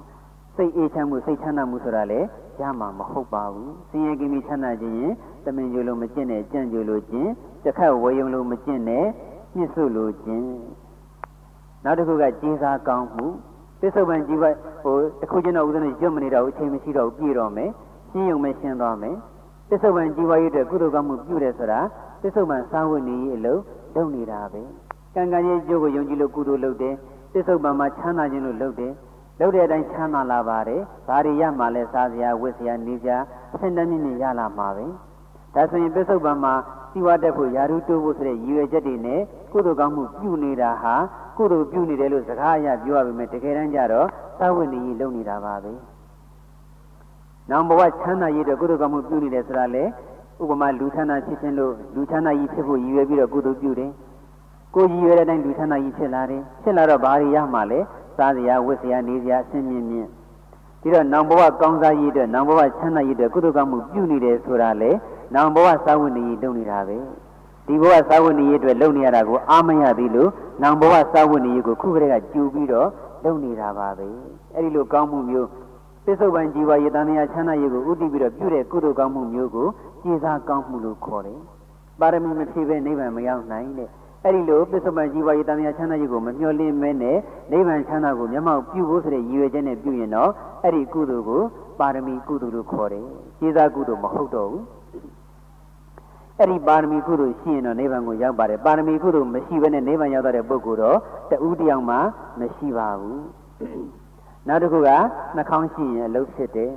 းစိတ်အေးချမ်းမှုစိတ်ချမ်းသာမှုဆိုတာလည်းရမှာမဟုတ်ပါဘူးဆင်းရဲကိမိချမ်းသာခြင်းရင်တမင်ကြိုလို့မကျင့်နဲ့ကြံ့ကြိုလို့ကျင့်တစ်ခါဝေယုံလို့မကျင့်နဲ့ညှစ်ဆုလို့ကျင့်နောက်တစ်ခုကကျေးဇာကောင်းမှုပစ္စုပန်ជីវတခုချင်းတော့ဥဒ္ဒနဲ့ရွတ်မနေတော့အချိန်မရှိတော့ပြည့်တော့မယ်ရှင်းယုံမဲ့ရှင်းသွားမယ်ပစ္စုပန်ជីវရေးအတွက်ကုသိုလ်ကောင်းမှုပြုတယ်ဆိုတာပစ္စုပန်စာဝတ်နေရေးအလုပ်လုပ်နေတာပဲကံကံရဲ့အကျိုးကိုယုံကြည်လို့ကုသိုလ်လုပ်တယ်ပစ္စုပန်မှာချမ်းသာခြင်းလို့လုပ်တယ်လုပ်တဲ့အတိုင်းချမ်းသာလာပါတယ်ဘာတွေရမှလဲစားစရာဝတ်စရာနေစရာအဆင့်တန်းမြင့်ရလာမှာပဲဒါဆိုရင်ပစ္စုပန်မှာစီဝါတက်ဖို့ယာရုတိုးဖို့ဆိုတဲ့ရည်ရွယ်ချက်တွေနဲ့ကုသိုလ်ကောင်းမှုပြုနေတာဟာကုသိုလ်ပြုနေတယ်လို့စကားအရပြောရပေမဲ့တကယ်တမ်းကျတော့သာဝတ္တိကြီးလုပ်နေတာပါပဲ။နောင်ဘဝချမ်းသာရေးအတွက်ကုသိုလ်ကောင်းမှုပြုနေတယ်ဆိုတာလေဥပမာလူချမ်းသာဖြစ်ခြင်းလို့လူချမ်းသာကြီးဖြစ်ဖို့ရည်ရွယ်ပြီးတော့ကုသိုလ်ပြုတယ်။ကိုယ်ရည်ရွယ်တဲ့အတိုင်းလူချမ်းသာကြီးဖြစ်လာတယ်။ဖြစ်လာတော့ဘာတွေရမှလဲစားစရာဝတ်စရာနေစရာအဆင့်မြင့်မြင့်ဒီတော့နောင်ဘဝကောင်းစားရေးအတွက်နောင်ဘဝချမ်းသာရေးအတွက်ကုသိုလ်ကောင်းမှုပြုနေတယ်ဆိုတာလေနောင်ဘဝသာဝတ္တိကြီးလုပ်နေတာပဲ။ဒီဘဝသာဝတ္တိရေးအတွက်လုပ်နေရတာကိုအားမရသေးလို့နောင်ဘဝသာဝတ္တိရေးကိုခုကလေးကကြူပြီးတော့လုပ်နေတာပါပဲအဲ့ဒီလိုကောင်းမှုမျိုးပစ္စုပန်ជីវရေးတန်မြာချမ်းသာရေးကိုဥတည်ပြီးတော့ပြုတဲ့ကုသိုလ်ကောင်းမှုမျိုးကိုကျေးဇာကောင်းမှုလို့ခေါ်တယ်ပါရမီမဖြည့်ပဲနိဗ္ဗာန်မရောက်နိုင်တဲ့အဲ့ဒီလိုပစ္စုပန်ជីវရေးတန်မြာချမ်းသာရေးကိုမမျှော်လင့်မဲနဲ့နိဗ္ဗာန်ချမ်းသာကိုမျက်မှောက်ပြုဖို့ဆိုတဲ့ရည်ရွယ်ချက်နဲ့ပြုရင်တော့အဲ့ဒီကုသိုလ်ကိုပါရမီကုသိုလ်လို့ခေါ်တယ်ကျေးဇာကုသိုလ်မဟုတ်တော့ဘူးအဲ့ဒီပါရမီကုသိုလ်ရှိရင်တော့နိဗ္ဗာန်ကိုရောက်ပါတယ်ပါရမီကုသိုလ်မရှိဘဲနဲ့နိဗ္ဗာန်ရောက်တဲ့ပုဂ္ဂိုလ်တော့တဦးတယောက်မှမရှိပါဘူးနောက်တစ်ခုကနှာခေါင်းရှိရင်အလုပ်ဖြစ်တယ်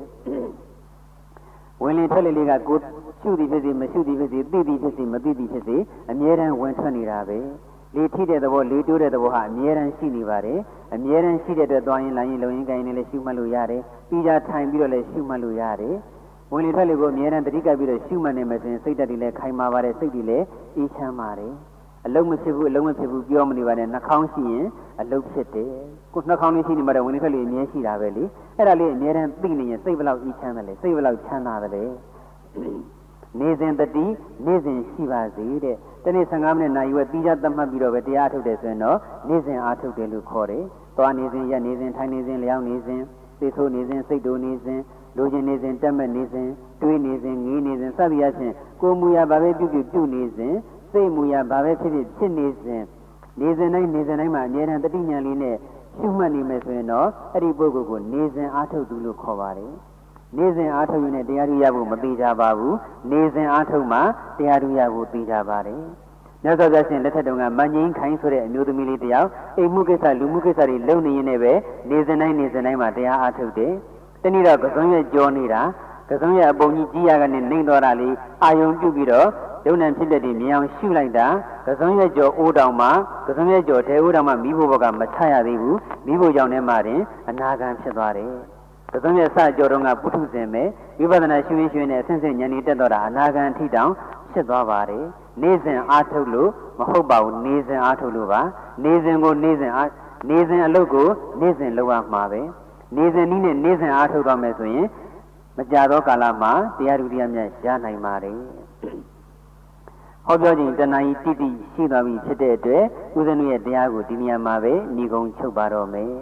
ဝင်လေထွက်လေလေးကကိုရှုသည်ဖြစ်စေမရှုသည်ဖြစ်စေသိသည်ဖြစ်စေမသိသည်ဖြစ်စေအမြဲတမ်းဝင်ထွက်နေတာပဲလေထိတဲ့သဘောလေတိုးတဲ့သဘောဟာအမြဲတမ်းရှိနေပါတယ်အမြဲတမ်းရှိတဲ့အတွက်သွားရင်လာရင်လုံရင်ကိုင်းနေလည်းရှုမှတ်လို့ရတယ်ပြီးကြထိုင်ပြီးတော့လည်းရှုမှတ်လို့ရတယ်ဝင်လေထွက်လေကိုအမြဲတမ်းတတိကပ်ပြီးတော့ရှုမှတ်နေမှဆိုရင်စိတ်ဓာတ်တွေလည်းခိုင်မာပါတယ်စိတ်တွေလည်းအေးချမ်းပါတယ်အလုံးမဖြစ်ဘူးအလုံးမဖြစ်ဘူးပြောမနေပါနဲ့နှာခေါင်းရှိရင်အလုံးဖြစ်တယ်ကိုနှာခေါင်းလေးရှိနေမှတော့ဝင်လေထွက်လေအမြဲရှိတာပဲလေအဲ့ဒါလေးအမြဲတမ်းသိနေရင်စိတ်ဘလောက်အေးချမ်းတယ်လေစိတ်ဘလောက်ချမ်းသာတယ်လေနေစဉ်တတိနေစဉ်ရှိပါစေတဲ့တနေ့15မိနစ်နိုင်ရွယ်ပြီးကြသတ်မှတ်ပြီးတော့ပဲတရားထုတ်တယ်ဆိုရင်တော့နေစဉ်အားထုတ်တယ်လို့ခေါ်တယ်သွားနေစဉ်ရက်နေစဉ်ထိုင်နေစဉ်လျောင်းနေစဉ်သိဆိုးနေစဉ်စိတ်တိုးနေစဉ်လိုချင်နေစဉ်တက်မဲ့နေစဉ်တွေးနေစဉ်ငေးနေစဉ်စသည်အချင်းကိုယ်မူရာဘာပဲပြုနေစဉ်စိတ်မူရာဘာပဲဖြစ်နေစဉ်နေစဉ်တိုင်းမှာအမြဲတမ်းတတိညာလေးနဲ့ရှုမှတ်နေမယ်ဆိုရင်တော့အဲ့ဒီပုဂ္ဂိုလ်ကိုနေစဉ်အားထုတ်သူလို့ခေါ်ပါတယ်နေစဉ်အားထုတ်ရင်တရားဓုရဖို့မသိကြပါဘူးနေစဉ်အားထုတ်မှတရားဓုရဖို့သိကြပါတယ်မြတ်စွာဘုရားရှင်လက်ထက်တုန်းကမငြိမ်းခိုင်းဆိုတဲ့အမျိုးသမီးလေးတယောက်အိမ်မှုကိစ္စလူမှုကိစ္စတွေလုပ်နေရင်လည်းပဲနေစဉ်တိုင်းမှာတရားအားထုတ်တယ်တနည်းတော့ကစွန်းရွက်ကြောနေတာ ကစုံရဲ့အပုံကြီးကြီးရကနေနှိမ့်တော်တာလေးအာယုံပြုပြီးတော့ယုံနံဖြစ်တဲ့ဒီမြင်အောင်ရှုလိုက်တာကစုံရဲ့ကြောအိုးတောင်မှကစုံရဲ့ကြောထဲအိုးတောင်မှမိဖို့ဘကမချရသေးဘူးမိဖို့ကြောင့်ထဲမှာတင်အနာဂံဖြစ်သွားတယ်ကစုံရဲ့စကြောတုံးကပုထုဇဉ်ပဲဝိပဿနာရှုရင်းရှုရင်းနဲ့ဆင့်ဆင့်ဉာဏ်ဤတက်တော့တာအနာဂံထိတောင်ဖြစ်သွားပါတယ်နေစဉ်အားထုတ်လို့မဟုတ်ပါဘူးနေစဉ်အားထုတ်လို့ပါနေစဉ်ကိုနေစဉ်အလုပ်ကိုနေစဉ်လုပ်ရမှာပဲနေစဉ်နည်းနဲ့နေစဉ်အားထုတ်တော့မယ်ဆိုရင်မကြာသောကာလမှာတရားဒုတိယမြတ်ရနိုင်ပါတယ်ဟောပြောခြင်းတဏှာကြီးတိတိရှိသွားပြီဖြစ်တဲ့အတွက်ဦးဇင်းတို့ရဲ့တရားကိုဒီနေရာမှာပဲညီကုံချုပ်ပါတော့မယ်